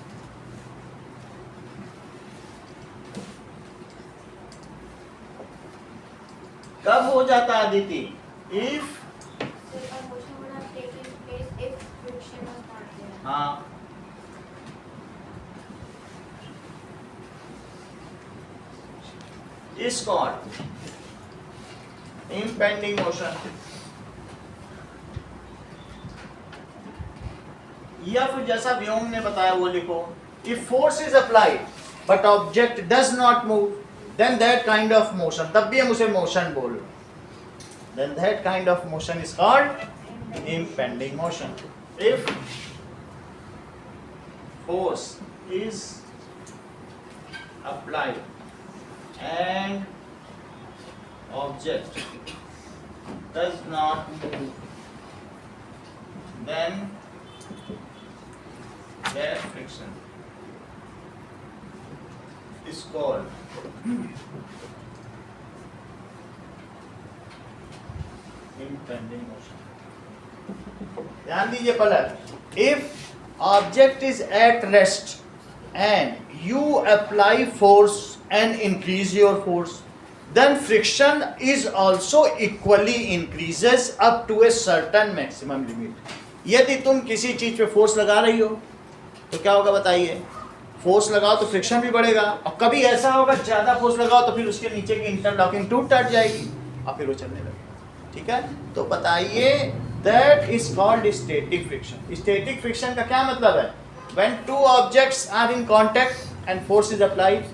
कब हो जाता Aditi? If, So a motion would have taken place if friction was not there. हाँ, is called impending motion, या फिर जैसा व्योम ने बताया वो लिखो। If force is applied but object does not move, then that kind of motion, तब भी हम उसे मोशन बोल, then that kind of motion is called impending motion. If force is applied and object does not move, then that friction is called impending motion. ध्यान दीजिए पलट, if object is at rest and you apply force and increase your force, then friction is also equally increases up to a certain maximum limit. यदि तुम किसी चीज पे force लगा रही हो तो क्या होगा बताइए? फोर्स लगाओ तो फ्रिक्शन भी बढ़ेगा, और कभी ऐसा होगा ज्यादा फोर्स लगाओ तो फिर उसके नीचे की इंटरलॉकिंग टूट जाएगी और फिर वो चलने लगेगा। ठीक है, तो बताइए that is called static friction. Static friction का क्या मतलब है? When two objects are in contact and force is applied,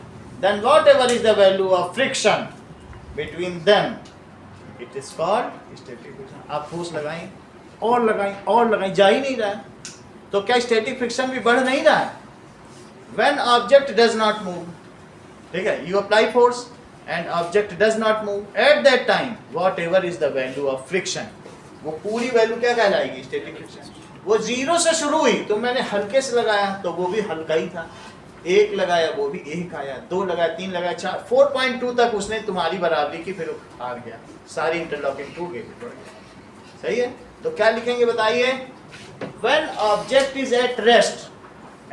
then whatever is the value of friction between them, it is called static friction. आप force लगाएं और लगाएं और लगाएं, जा ही नहीं रहा है, तो क्या स्टैटिक फ्रिक्शन भी बढ़ नहीं रहा है? When object does not move, ठीक है, you apply force and object does not move, at that time whatever is the value of friction, वो पूरी वैल्यू क्या कहलाएगी? Static friction. वो जीरो से शुरू हुई तो मैंने हल्के से लगाया तो वो भी हल्का ही था, एक लगाया वो भी एक आया, दो लगाया, तीन लगाया, चार, 4.2 तक उसने तुम्हारी बराबरी की, फिर हार गया, सारी इंटरलॉकिंग टूट गई। सही है, तो क्या लिखेंगे बताइए? When object is at rest,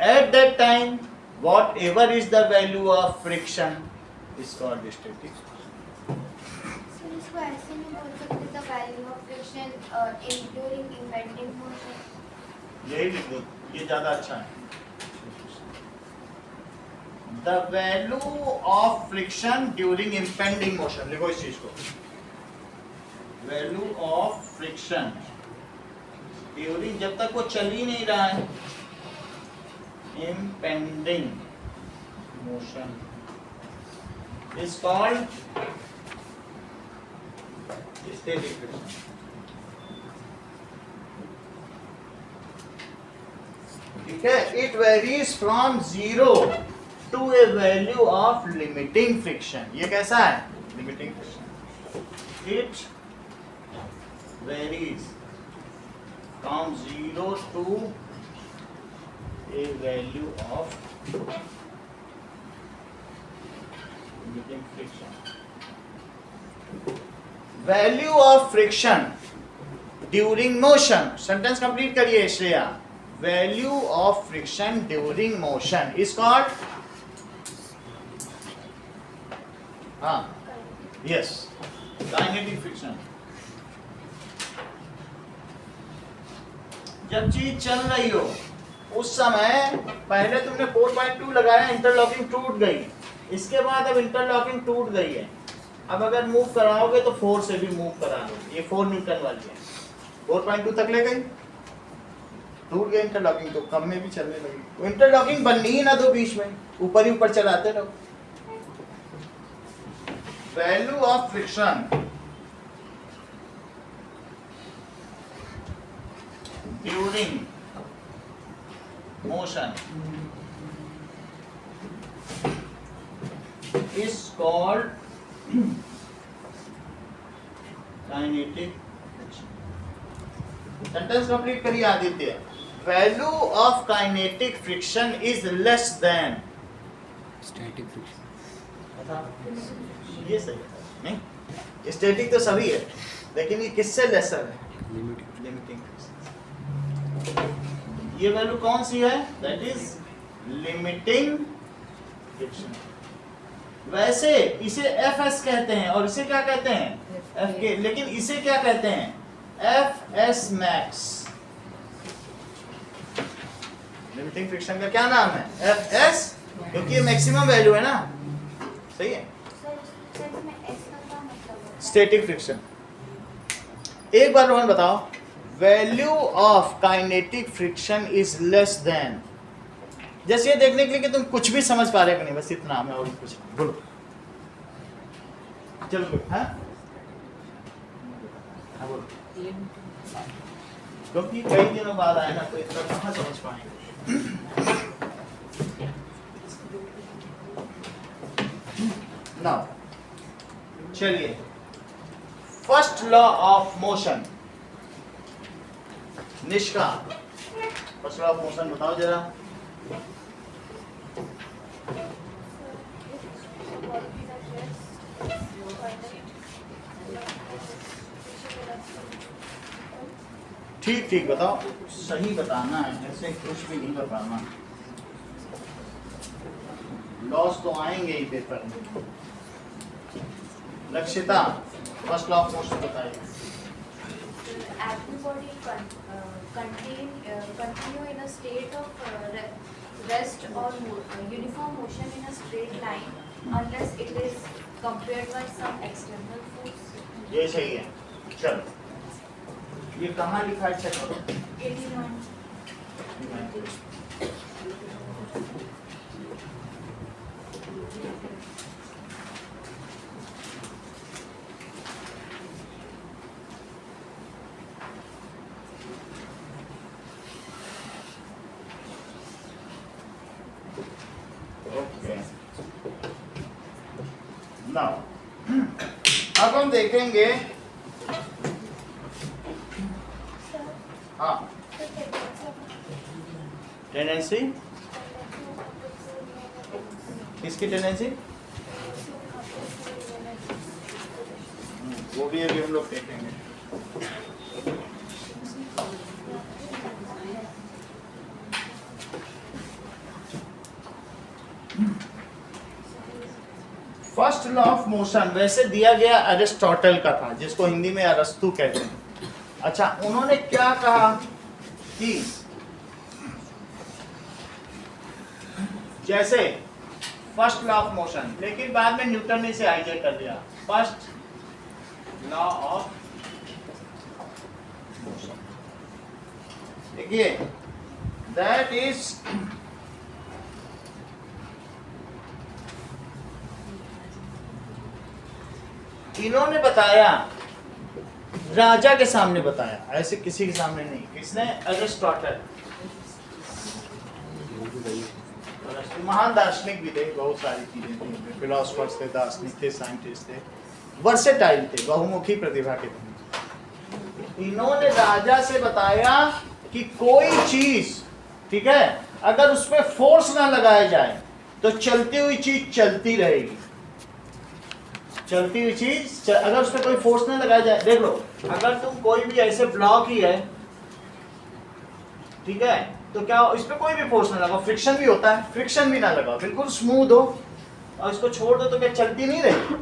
at that time whatever is the value of friction is called static. So इसको ऐसे नहीं बोल सकते the value of friction in during impending motion. यही लिख दो, ये ज्यादा अच्छा है। The value of friction during impending motion, लिखो इस चीज को, value of friction during, जब तक वो चल ही नहीं रहा है, impending motion is called static friction. ठीक है, it varies from 0 to a value of limiting friction. ये कैसा है? Limiting friction. It varies from 0 to a value of limiting friction. Value of friction during motion. Sentence complete करिए Shreya. Value of friction during motion is called, हाँ, yes, kinetic friction. जब चीज चल रही हो उस समय पहले तुमने 4.2 लगाया, इंटरलॉकिंग टूट गई, इसके बाद अब इंटरलॉकिंग टूट गई है, अब अगर मूव कराओगे तो 4 से भी मूव करा लो, ये 4 न्यूटन वाली है, 4.2 तक ले गई, टूट गई इंटरलॉकिंग, तो कम में भी चलने लगी, तो इंटरलॉकिंग बननी ही ना दो बीच में, ऊपर ही ऊपर चलाते रहो। Value of friction during motion is called kinetic friction. Sentence complete करिए Aditya. Value of kinetic friction is less than static friction. ये सही है नहीं, स्टैटिक तो सभी है लेकिन ये किससे लेसर है? लिमिटिंग। ये वैल्यू कौन सी है? That is limiting friction. वैसे इसे एफ एस कहते हैं और इसे क्या कहते हैं? एफ के। लेकिन इसे क्या कहते हैं? F S max. Limiting friction का क्या नाम है? एफ एस, क्योंकि ये मैक्सिमम वैल्यू है ना। सही है। सर इसमें एस का क्या मतलब है? Static friction. एक बार रोहन बताओ, value of kinetic friction is less then. जैसे ये देखने के लिए कि तुम कुछ भी समझ पा रहे हो कि नहीं, बस इतना मैं और कुछ बोलो। चलो हाँ बोलो, क्योंकि कई दिनों बाद आए ना तो इतना कहाँ समझ पाएंगे। नाउ चलिए, first law of motion. Nishka, first law of motion बताओ जरा। ठीक ठीक बताओ, सही बताना है, ऐसे कुछ भी नहीं बताना। लॉस तो आएंगे ही पेपर में। Lakshita, first law of motion बताइए। Everybody continue in a state of rest or uniform motion in a straight line unless it is compared by some external force. ये सही है। चलो, ये कहाँ लिखा है? चेक करो। 81. ओके, नाउ अब हम देखेंगे। हाँ, टेंडेंसी, किसकी टेंडेंसी? वो भी अभी हम लोग देखेंगे। फर्स्ट लॉ ऑफ मोशन वैसे दिया गया एरिस्टोटल का था, जिसको हिंदी में अरस्तु कहते हैं। अच्छा, उन्होंने क्या कहा कि जैसे फर्स्ट लॉ ऑफ मोशन, लेकिन बाद में न्यूटन ने इसे हाईजैक कर दिया। फर्स्ट लॉ ऑफ मोशन, देखिए, दैट इज इन्होंने बताया, राजा के सामने बताया, ऐसे किसी के सामने नहीं। किसने? एरिस्टोटल। महान दार्शनिक भी थे, बहुत सारी चीजें थी, फिलोसफर्स थे, दार्शनिक थे, साइंटिस्ट थे, वर्सेटाइल थे, बहुमुखी प्रतिभा के थे। इन्होंने राजा से बताया कि कोई चीज, ठीक है, अगर उस पर फोर्स ना लगाया जाए तो चलती हुई चीज चलती रहेगी। चलती हुई चीज अगर उस पर कोई फोर्स ना लगाया जाए, देख लो, अगर तुम कोई भी ऐसे ब्लॉक ही है, ठीक है, तो क्या इस पे कोई भी फोर्स ना लगाओ, फ्रिक्शन भी होता है, फ्रिक्शन भी ना लगाओ, बिल्कुल स्मूथ हो और इसको छोड़ दो तो क्या चलती नहीं रहेगी?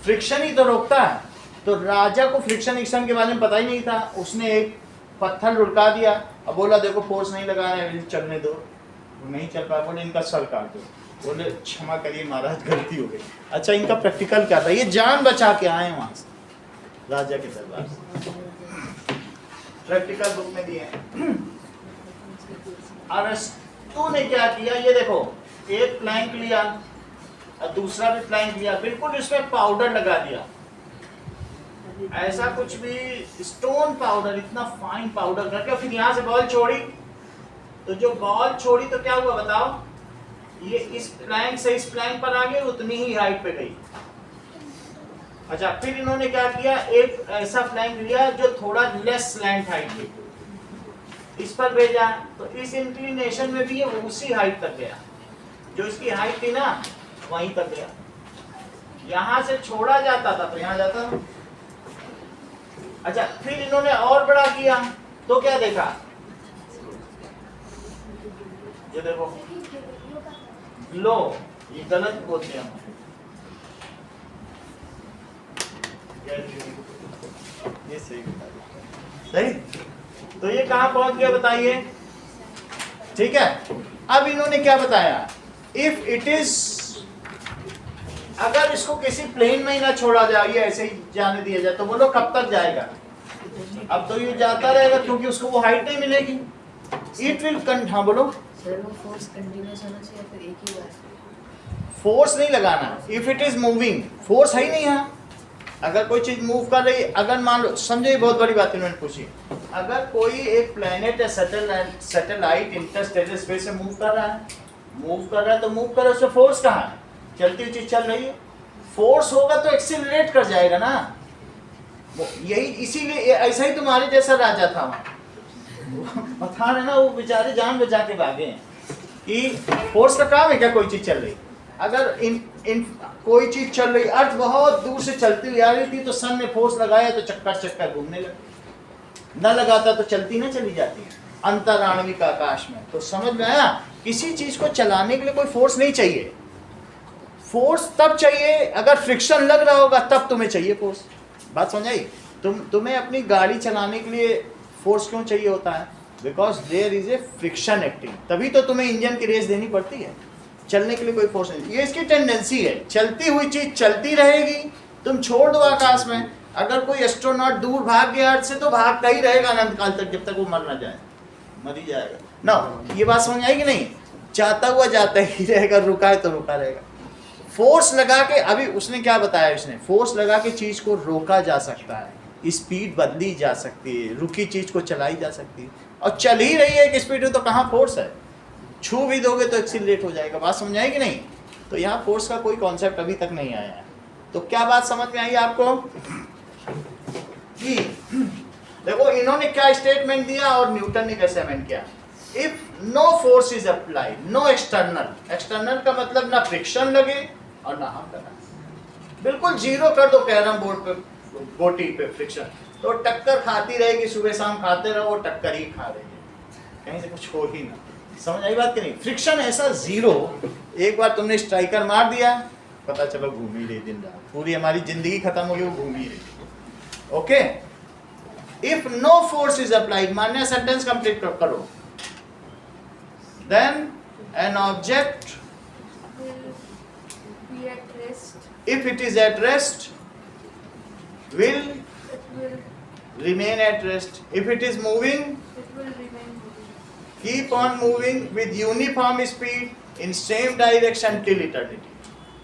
फ्रिक्शन ही तो रोकता है। तो राजा को फ्रिक्शन एक्शन के बारे में पता ही नहीं था, उसने एक पत्थर लुढ़का दिया और बोला देखो फोर्स नहीं लगा रहे हैं, चलने दो। वो नहीं चल पाया, बोले इनका सर काट दो। बोले क्षमा करिए महाराज, गलती हो गई। अच्छा, इनका प्रैक्टिकल क्या था? ये जान बचा के आए वहां से राजा के दरबार से, प्रैक्टिकल बुक में दिए। अरस्तु ने क्या किया, ये देखो, एक प्लैंक लिया और दूसरा भी प्लैंक लिया, बिल्कुल इसमें पाउडर लगा दिया, ऐसा कुछ भी स्टोन पाउडर, इतना फाइन पाउडर करके, फिर यहाँ से बॉल छोड़ी, तो जो बॉल छोड़ी तो क्या हुआ बताओ, ये इस प्लैंक से इस प्लैंक पर आ गई, उतनी ही हाइट पे गई। अच्छा, फिर इन्होंने क्या किया, एक ऐसा प्लैंक लिया जो थोड़ा लेस स्लैंट हाइट पे, इस पर भेजा तो इस इंक्लिनेशन में भी ये उसी हाइट तक गया, जो इसकी हाइट थी ना वहीं तक गया। यहां से छोड़ा जाता था तो यहां जाता था। अच्छा, फिर इन्होंने और बड़ा किया तो क्या देखा, ये देखो लो, ये गलत बोलते हैं ये सही सही। तो ये कहां पहुंच गया बताइए, ठीक है। अब इन्होंने क्या बताया, इफ इट इज, अगर इसको किसी प्लेन में ही ना छोड़ा जाए, ये ऐसे ही जाने दिया जाए, तो बोलो कब तक जाएगा। अब तो ये जाता रहेगा क्योंकि उसको वो हाइट नहीं मिलेगी। इट विल हाँ बोलो। सर वो फोर्स कंटिन्यूस होना चाहिए फिर एक ही बार? फोर्स नहीं लगाना, if it is moving, force है ही नहीं यहाँ। अगर कोई चीज मूव कर रही है, अगर मान लो, समझो ये बहुत बड़ी बात इन्होंने पूछी, अगर कोई एक प्लेनेट या सैटेलाइट इंटरस्टेलर स्पेस में मूव कर रहा है तो मूव कर रहा है, उसमें फोर्स कहाँ है, चलती हुई चीज चल रही है, फोर्स होगा तो एक्सीलरेट कर जाएगा ना। यही इसीलिए ऐसा ही तुम्हारे जैसा राजा था वहाँ, पता है ना, वो बेचारे जान बचा के भागे हैं कि फोर्स का काम है क्या, कोई चीज चल रही, अगर इन कोई चीज चल रही, अर्थ बहुत दूर से चलती हुई आ रही थी तो सन ने फोर्स लगाया तो चक्कर चक्कर घूमने लगे, न लगाता तो चलती ना चली जाती है अंतराणविक आकाश में। तो समझ में आया, किसी चीज को चलाने के लिए कोई फोर्स नहीं चाहिए। फोर्स तब चाहिए अगर फ्रिक्शन लग रहा होगा, तब तुम्हें चाहिए फोर्स। बात समझ आई? तुम्हें अपनी गाड़ी चलाने के लिए फोर्स क्यों चाहिए होता है, because there is a friction acting, तभी तो तुम्हें इंजन की रेस देनी पड़ती है। चलने के लिए कोई फोर्स नहीं, ये इसकी टेंडेंसी है, चलती हुई चीज चलती रहेगी, तुम छोड़ दो आकाश में। अगर कोई एस्ट्रोनॉट दूर भाग गया अर्थ से तो भागता ही रहेगा अनंत काल तक, जब तक वो मर ना जाए, मर ही जाएगा ना। ये बात समझ आई कि नहीं, जाता हुआ जाता ही रहेगा, रुका है तो रुका रहेगा। फोर्स लगा के, अभी उसने क्या बताया, इसने फोर्स लगा के चीज को रोका जा सकता है, स्पीड बदली जा सकती है, रुकी चीज को चलाई जा सकती है, और चल ही रही है एक स्पीड में तो कहाँ फोर्स है, छू भी दोगे तो एक्सीलरेट हो जाएगा। बात समझ आई कि नहीं? तो यहाँ फोर्स का कोई कॉन्सेप्ट अभी तक नहीं आया है। तो क्या बात समझ में आई आपको कि देखो इन्होंने क्या स्टेटमेंट दिया और न्यूटन ने कैसे अमेंड किया। If no force is applied, no external, external का मतलब ना फ्रिक्शन लगे और ना हम करना, बिल्कुल जीरो कर दो कैरम बोर्ड पे, गोटी पे फ्रिक्शन, तो टक्कर खाती रहेगी, सुबह शाम खाते रहो, वो टक्कर ही खा रही है, कहीं से कुछ हो ही ना। समझ आई बात कि नहीं? फ्रिक्शन ऐसा जीरो, एक बार तुमने स्ट्राइकर मार दिया, पता चलो घूम ही रही दिन रात, पूरी हमारी जिंदगी खत्म हो गई, वो घूम ही रही। Okay, if no force is applied, मान्य सेंटेंस कंप्लीट करो, then an object Be at rest. if it is at rest will It will remain at rest, if it is moving remain moving. keep on moving with uniform speed in same direction till eternity,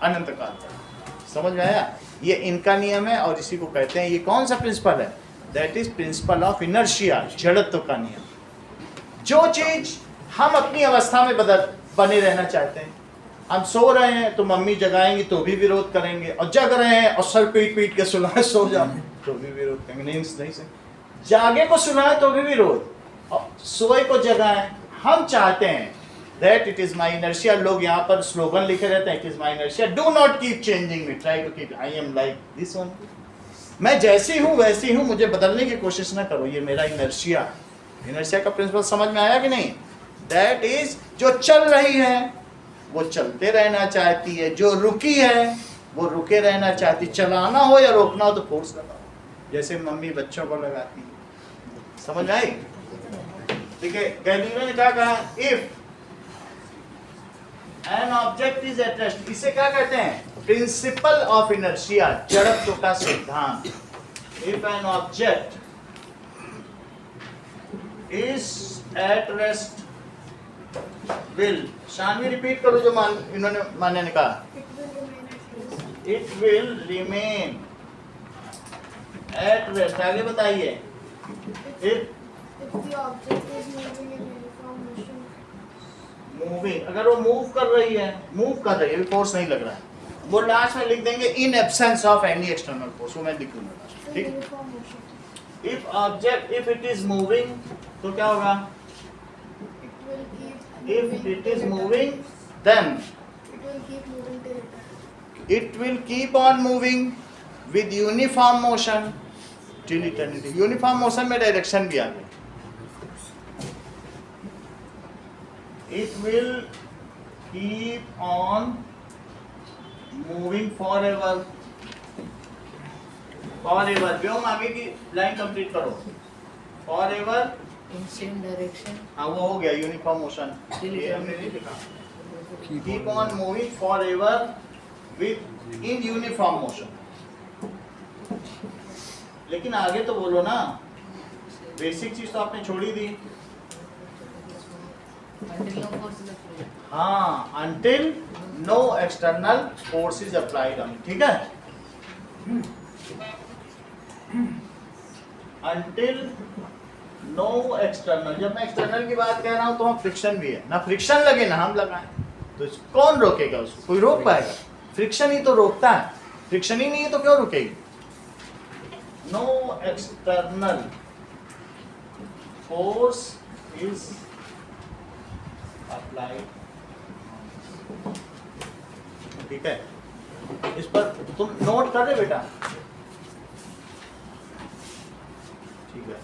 अनंत काल तक। समझ में आया? ये इनका नियम है और इसी को कहते हैं, ये कौन सा प्रिंसिपल है, that is principal of inertia, जड़त्व का नियम। जो चीज हम अपनी अवस्था में बने रहना चाहते हैं, हम सो रहे हैं तो मम्मी जगाएंगी तो भी विरोध करेंगे, और जग रहे हैं और सर पीट पीट के सुनाए सो जाओ तो भी विरोध करेंगे, नहीं से जागे को सुनाए तो भी विरोध, और सोए को जगाएं। हम चाहते हैं that it is my inertia, लोग यहाँ पर स्लोगन लिखे रहते हैं, it is my inertia, do not keep changing me, try to keep, I am like this one, मैं जैसी हूँ वैसी हूँ, मुझे बदलने की कोशिश ना करो, ये मेरा इनर्शिया। इनर्शिया का प्रिंसिपल समझ में आया कि नहीं? दैट इज, जो चल रही है वो चलते रहना चाहती है, जो रुकी है वो रुके रहना चाहती, चलाना हो या रोकना हो तो फोर्स लगाओ, जैसे मम्मी बच्चों को लगाती है। समझ आई? ठीक है, गैलीलियो ने क्या कहा, if an object is at rest, इसे क्या कहते हैं, प्रिंसिपल ऑफ इनर्शिया, जड़त्व का सिद्धांत। If an object is at rest will, Shanvi repeat करो जो इन्होंने मान्य ने कहा, It will remain it will remain at rest. at rest। आगे बताइए, If the object is moving in uniform motion. Moving, अगर वो मूव कर रही है, फोर्स नहीं लग रहा है, वो लास्ट में लिख देंगे in absence of any external force, वो मैं लिख दूंगा, ठीक। Uniform motion. If object, if it is moving तो क्या होगा, If it is moving, then It will keep moving till eternity. it will keep on moving with uniform motion till eternity. Uniform motion में direction भी आ गई. It will keep on moving forever. Forever. व्योम आगे की line complete करो. Forever. In same direction. हाँ वो हो गया यूनिफॉर्म मोशन. ये हमने नहीं लिखा. Keep on moving forever with in uniform motion. लेकिन आगे तो बोलो ना. बेसिक चीज तो आपने छोड़ी दी. Until no force is applied. हाँ, until no external force is applied on it. ठीक है? Until no external. जब मैं external की बात कह रहा हूँ तो वहाँ फ्रिक्शन भी है. ना फ्रिक्शन लगे ना हम लगाएं. तो कौन रोकेगा उसको? कोई रोक पाएगा? फ्रिक्शन ही तो रोकता है. फ्रिक्शन ही नहीं है तो क्यों रुकेगी? No external force is applied. ठीक है? इस पर तुम नोट कर रहे बेटा? ठीक है.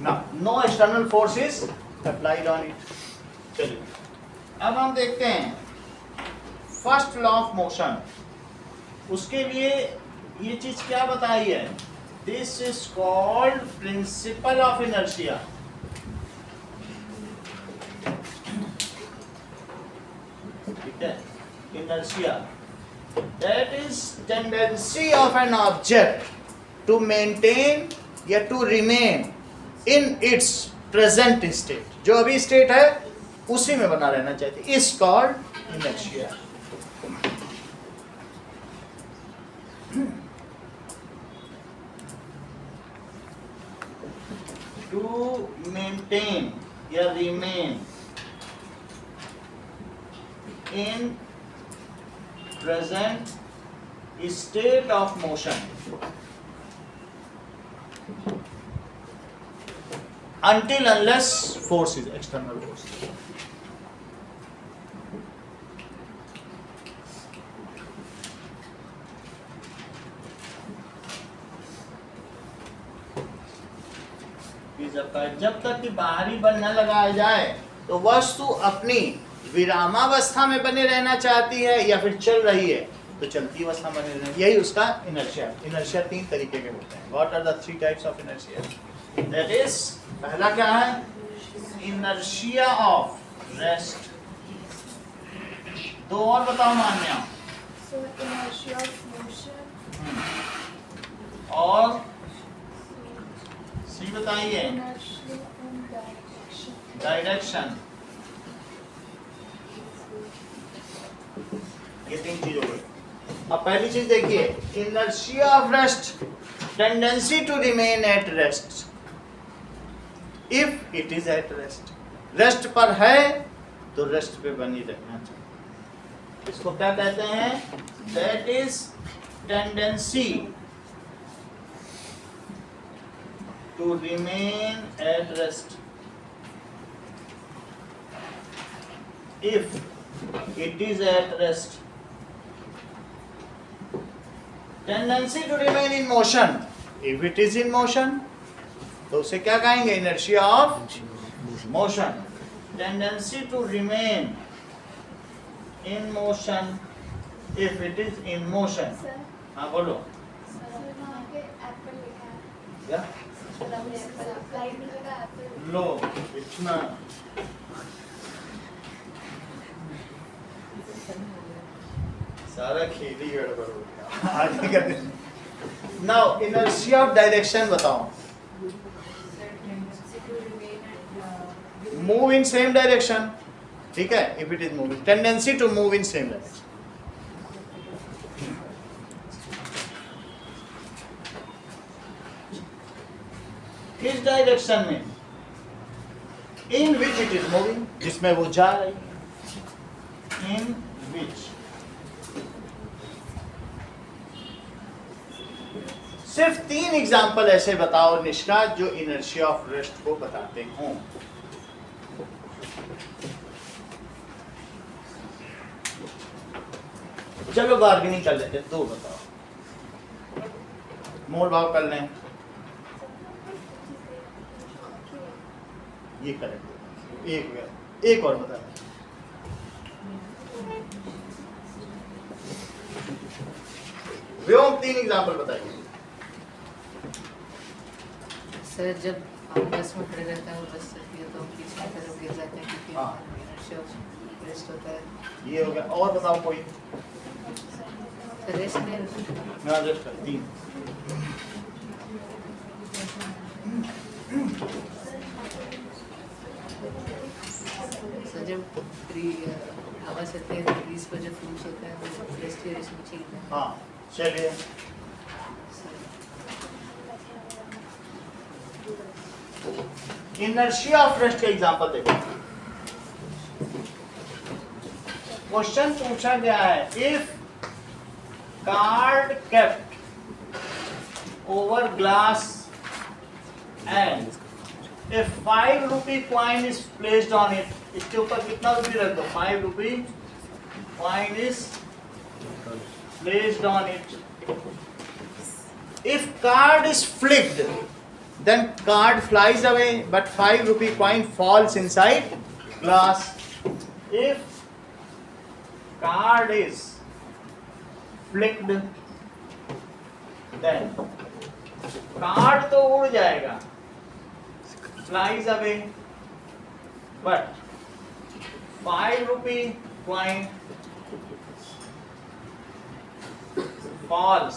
Now, no external force is applied on it. चलिए. अब हम देखते हैं फर्स्ट लॉ ऑफ मोशन. उसके लिए ये चीज क्या बताई है? This is called principle of inertia. ठीक है? Inertia that is tendency of an object to maintain या to remain in its present state. जो अभी स्टेट है उसी में बना रहना चाहती. Is called inertia. To maintain या remain in present state of motion until unless force is external force. जब तक कि बाहरी बल न लगाया जाए तो वस्तु अपनी विरामावस्था में बने रहना चाहती है या फिर चल रही है तो चलती अवस्था में बने रहना. यही उसका इनर्शिया. इनर्शिया तीन तरीके के होते हैं. What are the three types of inertia? That is पहला क्या है? Inertia of rest. दो और बताओ मान्या. So inertia of motion. और सी बताइए. Inertia in direction. डायरेक्शन. ये तीन चीज हो गई. अब पहली चीज देखिए. Inertia of rest. Tendency to remain at rest if it is at rest. Rest पर है तो रेस्ट पे बनी रहना चाहिए. इसको क्या कहते हैं? That is tendency to remain at rest if it is at rest. Tendency to remain in motion. If it is in motion, तो उसे क्या कहेंगे? Inertia of motion. Tendency to remain in motion if it is in motion. Sir, हाँ बोलो. sir, वहाँ पे apple लिखा है. क्या? Slide में लगा apple. लो इतना. सारा खेल ही गड़बड़ हो गया. आगे करते हैं. Now inertia of direction बताओ. Move in same direction. ठीक है? If it is moving, tendency to move in same direction. किस डायरेक्शन में? In which it is moving. जिसमें वो जा रही. In which. सिर्फ 3 एग्जाम्पल ऐसे बताओ निष्का जो इनर्शिया ऑफ रेस्ट को बताते हों. चलो बार्गेनिंग कर लेते हैं, 2 बताओ, मोल भाव कर लें, ये करेक्ट, एक और बता। व्योम 3 एग्जाम्पल बताइए। सर जब हम बस में खड़े रहते हैं वो बस चलती है तो हम पीछे की तरफ गिर जाते हैं क्योंकि हाँ। inertia रेस्ट होता है। ये हो गया, और बताओ कोई। सर रेस्ट नहीं होता। हाँ, रेस्ट कर, 3। सर जब हवा चलती है तो ब्रीज पर जो फ्लूस होते हैं वो रेस्पिरेशन चाहिए। हाँ चलिए, इनर्शिया ऑफ रेस्ट का एग्जांपल देखो। क्वेश्चन पूछा गया है, if card kept over glass and if 5 rupee coin is placed on it, इसके ऊपर कितना रुपये रख दो, 5 rupee coin is placed on it. If card is flicked, then card flies away, but 5 rupee coin falls inside glass. If card is flicked, then card तो उड़ जाएगा, flies away, but 5 rupee coin falls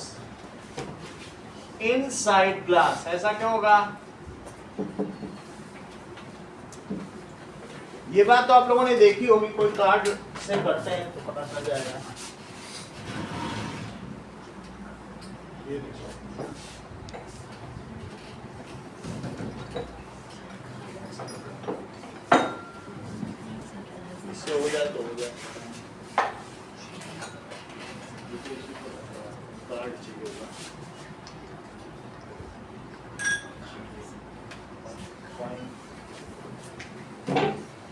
inside glass. ऐसा क्यों होगा? ये बात तो आप लोगों ने देखी होगी, कोई कार्ड से करते हैं तो पता चल जाएगा। ये देखो, इससे हो जाए तो हो जाए, कार्ड चाहिए होगा।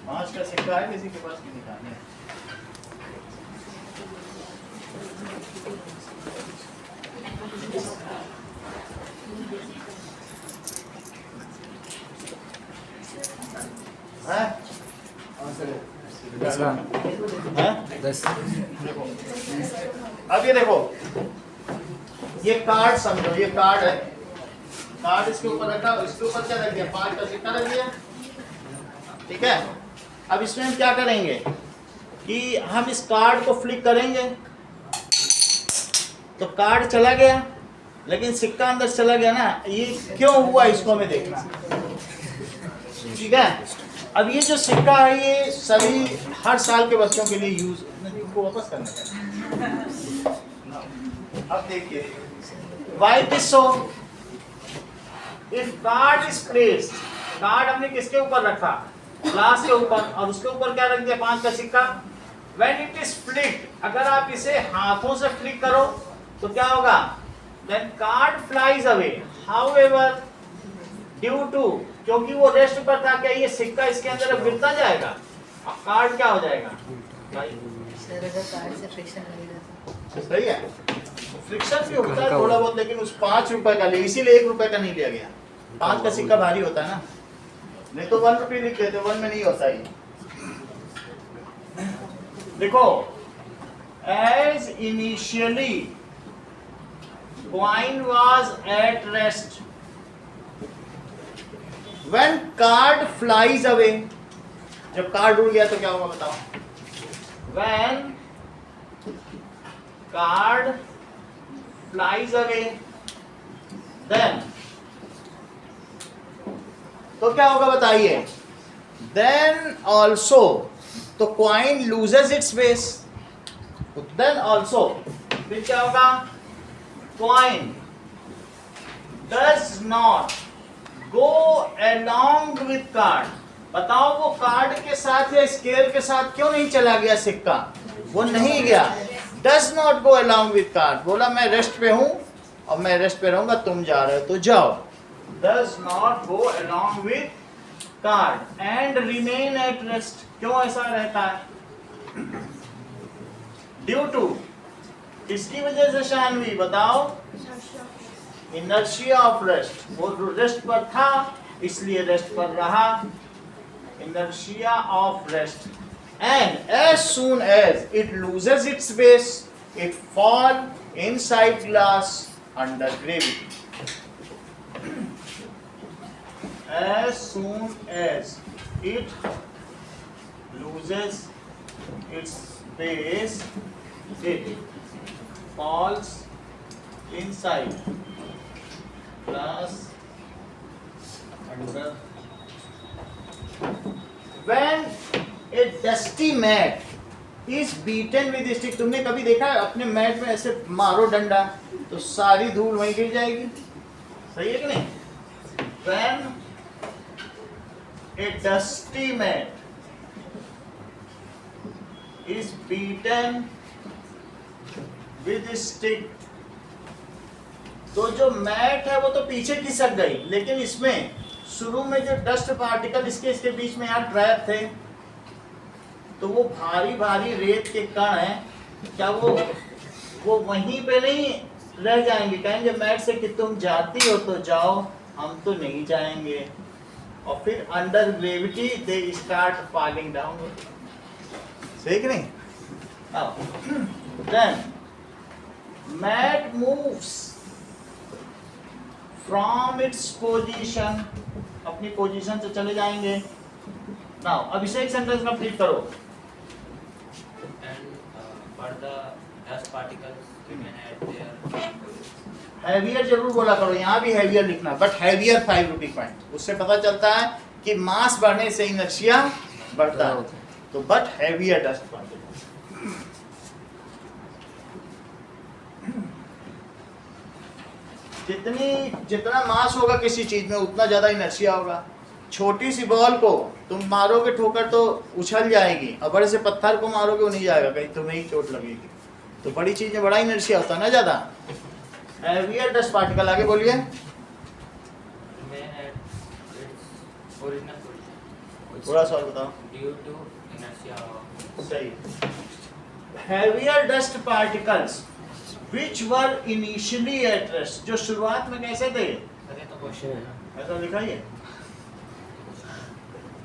5 का सिक्का है किसी के पास की निकालने है? हैं? 10 देखो, अब ये देखो, ये कार्ड समझो, ये कार्ड है, कार्ड इसके ऊपर रखा, इसके ऊपर क्या रख दिया, 5 का सिक्का रख दिया, ठीक है। अब इसमें हम क्या करेंगे कि हम इस कार्ड को फ्लिक करेंगे तो कार्ड चला गया, लेकिन सिक्का अंदर चला गया ना। ये क्यों हुआ इसको हमें देखना, ठीक है। अब ये जो सिक्का है ये सभी हर साल के बच्चों के लिए यूज, इनको वापस करना है। अब देखिए, why this so, if card is placed, card हमने किसके ऊपर रखा, ग्लास के ऊपर, और उसके ऊपर क्या रख दिया, 5 का सिक्का। व्हेन इट इज फ्लिक्ड, अगर आप इसे हाथों से फ्लिक करो तो क्या होगा, then card flies away, however due to, क्योंकि वो रेस्ट पर था, क्या ये सिक्का इसके अंदर अब गिरता जाएगा, कार्ड क्या हो जाएगा, सर अगर कार्ड से फ्रिक्शन लगेगा तो सही है, फ्रिक्शन भी होता है थोड़ा बहुत, लेकिन उस 5 रुपए का लिए, इसीलिए 1 रुपए का नहीं लिया गया। 5 का सिक्का भारी होता है ना, नहीं तो 1 रुपये लिख देते, 1 में नहीं होता ही। देखो, as initially coin was at rest, when card flies away, जब कार्ड उड़ गया तो क्या होगा बताओ, when card flies away, then तो क्या होगा बताइए, then also, तो coin loses its base, then also फिर क्या होगा, coin does not go along with card। बताओ वो कार्ड के साथ या स्केल के साथ क्यों नहीं चला गया सिक्का, वो नहीं गया, does not go along with card, बोला मैं रेस्ट पे हूं और मैं रेस्ट पे रहूंगा, तुम जा रहे हो तो जाओ, does not go along with card and remain at rest. क्यों ऐसा रहता है? ड्यू टू किसकी वजह से शानवी बताओ? Inertia of rest. वो रेस्ट पर था इसलिए रेस्ट पर रहा। Inertia of rest and as soon as it loses its base it fall inside glass under gravity. As soon as it loses its base, it falls inside glass under. When a dusty mat is beaten with stick, तुमने कभी देखा है अपने mat में ऐसे मारो डंडा तो सारी धूल वहीं गिर जाएगी? सही है कि नहीं? When a dusty mat is beaten with stick, तो जो मैट है वो तो पीछे खिसक गई, लेकिन इसमें शुरू में जो डस्ट पार्टिकल इसके बीच में यहाँ ट्रैप थे, तो वो भारी भारी रेत के कण हैं, क्या वो वहीं पे नहीं रह जाएंगे? कहेंगे मैट से कि तुम जाती हो तो जाओ, हम तो नहीं जाएंगे। और फिर under gravity they start falling down. सही कि नहीं? Then mat moves from its position, अपनी पोजीशन से चले जाएंगे। नाउ अभिषेक सेंटेंस कंप्लीट करो। But the dust particles remain at their. Heavier जरूर बोला करो, यहाँ भी हैवियर लिखना, बट हैवियर 5 रूपी पॉइंट। उससे पता चलता है कि मास बढ़ने से इनर्शिया बढ़ता है। तो बट हैवियर डस्ट पार्टिकल्स। जितना मास होगा किसी चीज में उतना ज्यादा इनर्शिया होगा। छोटी सी बॉल को तुम मारोगे ठोकर तो उछल जाएगी, और बड़े से पत्थर को मारोगे वो नहीं जाएगा, कहीं तुम्हें ही चोट लगेगी। तो बड़ी चीज में बड़ा इनर्शिया होता है ना ज्यादा। हैवियर डस्ट पार्टिकल, आगे बोलिए। Remain at its original position. थोड़ा सा और बताओ। Due to inertia of. सही। Heavier dust particles which were initially at rest, जो शुरुआत में कैसे थे? अरे तो क्वेश्चन है ना। ऐसा लिखा ही है?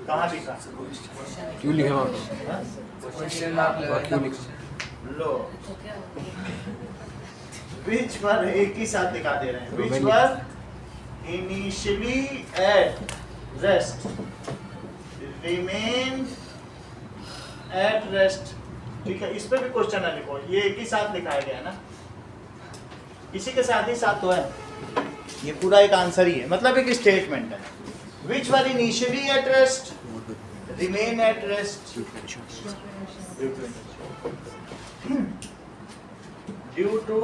कहाँ लिखा? क्यों लिखा वहाँ? क्वेश्चन आप वहाँ क्यों लिखा? लो तो क्या which were एक ही साथ दिखा दे रहे हैं। which were initially at rest remain at rest। ठीक है, इस पे भी क्वेश्चन है, लिखो। ये एक ही साथ लिखाया गया है ना, इसी के साथ ही साथ तो है, ये पूरा एक आंसर ही है, मतलब एक स्टेटमेंट है। which were initially at rest remain at rest due to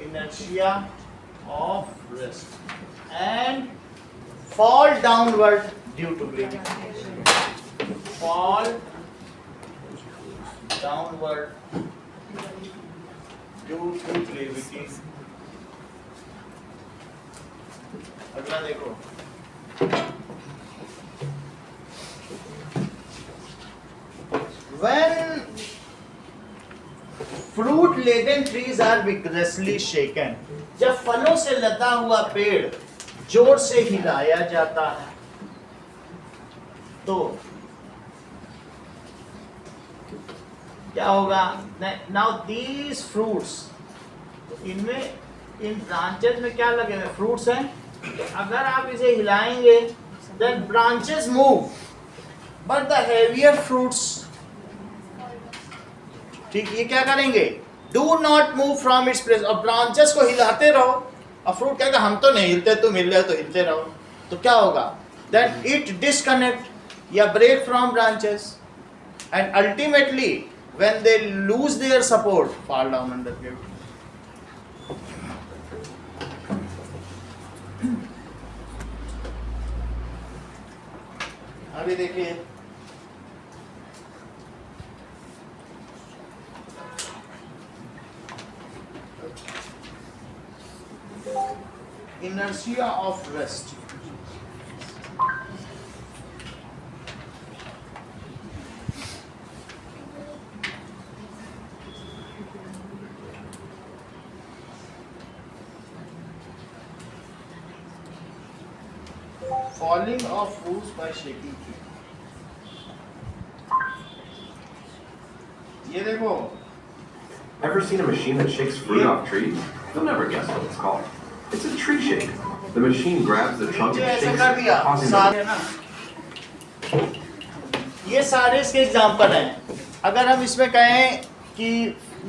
inertia of rest and fall downward due to gravity। Fall downward due to gravity। अगला देखो। When fruit laden trees are vigorously shaken, जब फलों से लदा हुआ पेड़ जोर से हिलाया जाता है तो क्या होगा? Now these fruits, इनमें इन ब्रांचेस में क्या लगे हुए? फ्रूट्स हैं। अगर आप इसे हिलाएंगे then branches move but the heavier fruits, ठीक, ये क्या करेंगे? Do not move from its place. और ब्रांचेस को हिलाते रहो, और फ्रूट कहेगा हम तो नहीं हिलते, तुम हिल रहे हो तो हिलते रहो। तो क्या होगा? दैट इट डिस्कनेक्ट या break from branches and ultimately when they lose their support fall down under gravity. अभी देखिए, inertia of rest falling of fruits by shaking tree. ये देखो, Ever seen a machine that shakes fruit off trees? You'll never guess what it's called. It's a tree shake. The machine grabs the trunk नीचे and ऐसा shakes कर it, दिया causing सारे ना, ये सारे इसके एग्जाम्पल हैं। अगर हम इसमें कहें कि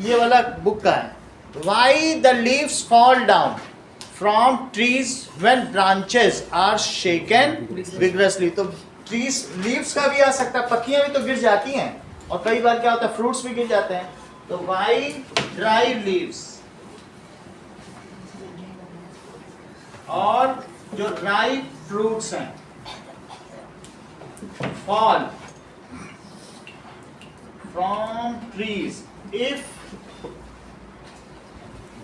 ये वाला बुक का है, Why the leaves fall down from trees when branches are shaken vigorously? तो trees leaves का भी आ सकता है, पत्तियां भी तो गिर जाती हैं, और कई बार क्या होता है फ्रूट्स भी गिर जाते हैं। तो why dry leaves, और जो ripe fruits हैं fall from trees if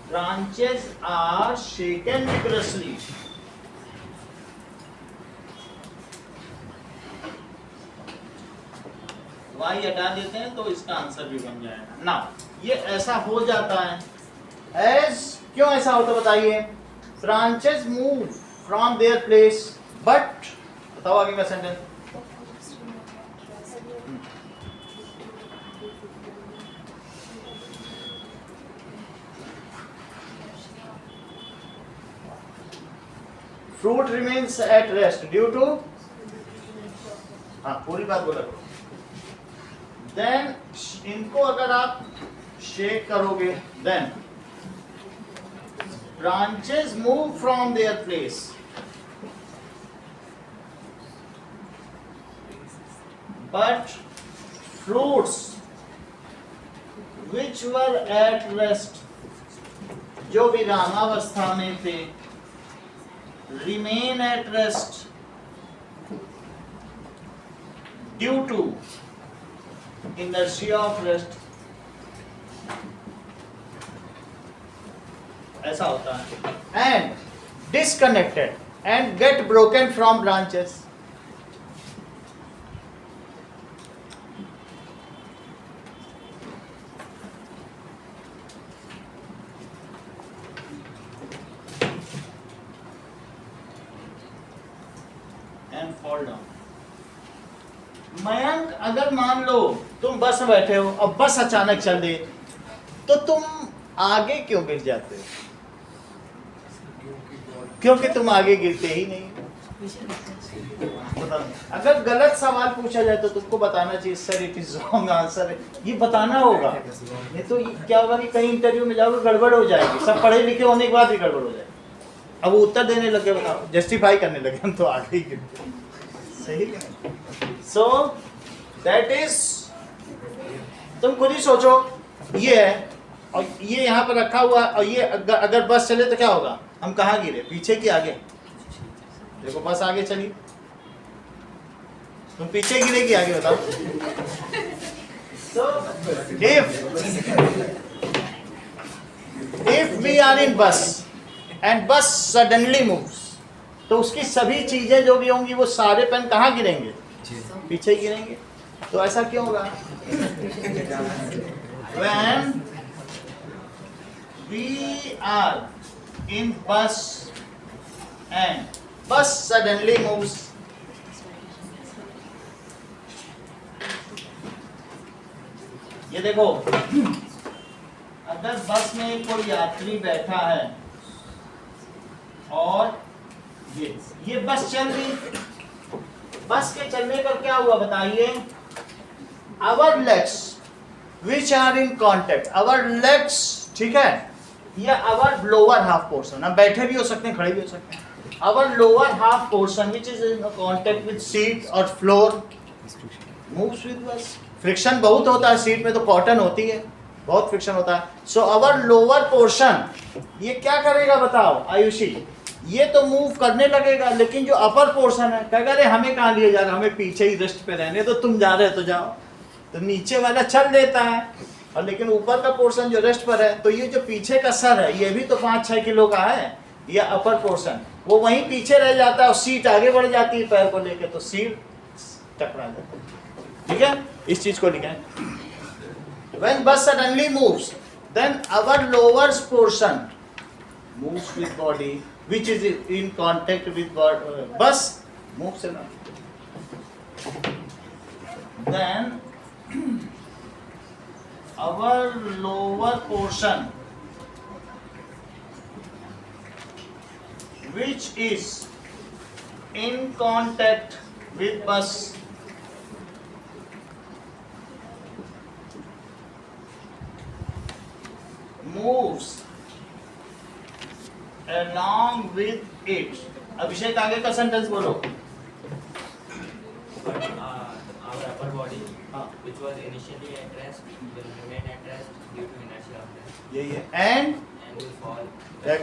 branches are shaken vigorously. वाई हटा देते हैं तो इसका आंसर भी बन जाएगा ना। ये ऐसा हो जाता है एज, क्यों ऐसा होता बताइए? Branches move from their place, but बताओ आगे का sentence. Fruit remains at rest due to, हाँ पूरी बात बोला। देन इनको अगर आप शेक करोगे, then branches move from their place, but fruits which were at rest, जो विरामावस्था में थे, remain at rest due to inertia of rest. ऐसा होता है। and disconnected and get broken from branches. and fall down. Mayank, अगर मान लो तुम बस में बैठे हो और बस अचानक चल दे, तो तुम आगे क्यों गिर जाते हो? क्योंकि तुम आगे गिरते ही नहीं। अगर गलत सवाल पूछा जाए तो तुमको बताना चाहिए sir it is wrong answer है, ये बताना होगा। नहीं तो क्या होगा कि कहीं इंटरव्यू में जाओगे गड़बड़ हो जाएगी, सब पढ़े लिखे होने के बाद भी गड़बड़ हो जाएगी। अब वो उत्तर देने लगे, बताओ जस्टिफाई करने लगे, हम तो आगे ही गिरते। सही है। सो दैट इज, तुम खुद ही सोचो, ये है और ये यहाँ पर रखा हुआ, और ये अगर बस चले तो क्या होगा? हम कहाँ गिरे, पीछे की आगे? देखो बस आगे चली, तुम पीछे गिरे कि आगे? बताओ। So if we are in bus and bus suddenly moves, तो उसकी सभी चीजें जो भी होंगी वो सारे पेन कहाँ गिरेंगे? पीछे गिरेंगे। तो ऐसा क्यों होगा? When we are in bus and bus suddenly moves, ये देखो, अगर बस में कोई यात्री बैठा है और ये बस चल रही, बस के चलने पर क्या हुआ बताइए? Our legs which are in contact, our legs, ठीक है, या आवर लोअर हाफ पोर्शन, हम बैठे भी हो सकते हैं, खड़े भी हो सकते हैं, our lower half portion which is in contact with seat और floor moves with bus. Friction बहुत होता है, सीट में तो कॉटन होती है, बहुत फ्रिक्शन होता है। सो आवर लोअर पोर्शन ये क्या करेगा बताओ आयुषी? ये तो मूव करने लगेगा, लेकिन जो अपर पोर्शन है क्या करे? हमें कहाँ लिए जा रहा, हमें पीछे ही रेस्ट पे रहने, तो तुम जा रहे हो तो जाओ। तो नीचे वाला चल देता है, और लेकिन ऊपर का पोर्शन जो रेस्ट पर है, तो ये जो पीछे का सर है ये भी तो 5-6 किलो का है, या अपर पोर्शन वो वहीं पीछे रह जाता है और सीट आगे बढ़ जाती है पैर को लेके, तो सीट टकरा जाती है। ठीक है, इस चीज को लिखा है। When bus suddenly moves, then our lower portion moves with body, which is in contact with bus, moves enough. Then our lower portion, which is in contact with bus, moves along with it. अभिषेक आगे का sentence बोलो. But our upper body, हाँ. which was initially at rest, will remain at rest due to inertia of rest यही है. And and will fall.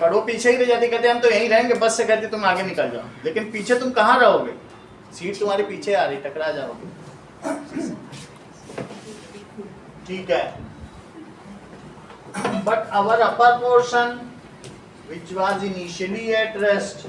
करो पीछे ही रह जाती, कहते हम तो यहीं रहेंगे, बस से कहते तुम आगे निकल जाओ, लेकिन पीछे तुम कहाँ रहोगे? सीट तुम्हारे पीछे आ रही, टकरा जाओगे. ठीक है. But our upper portion, which was initially at rest,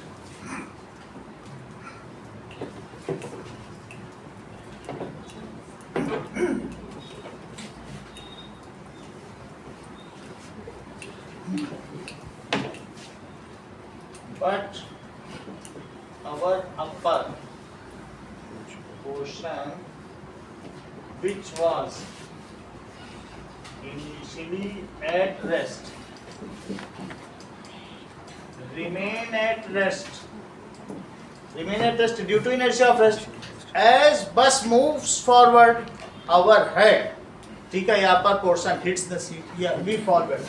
but our upper portion, which was initially at rest, remain at rest due to inertia of rest. As bus moves forward, our head, ठीक है, यहाँ पर portion hits the seat, yeah, we fall back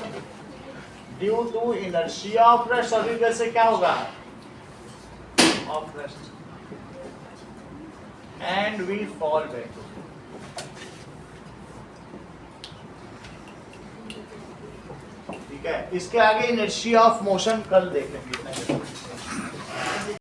due to inertia of rest. अभी वैसे क्या होगा? Of rest, and we fall back. ठीक है, इसके आगे inertia of motion कल देखेंगे.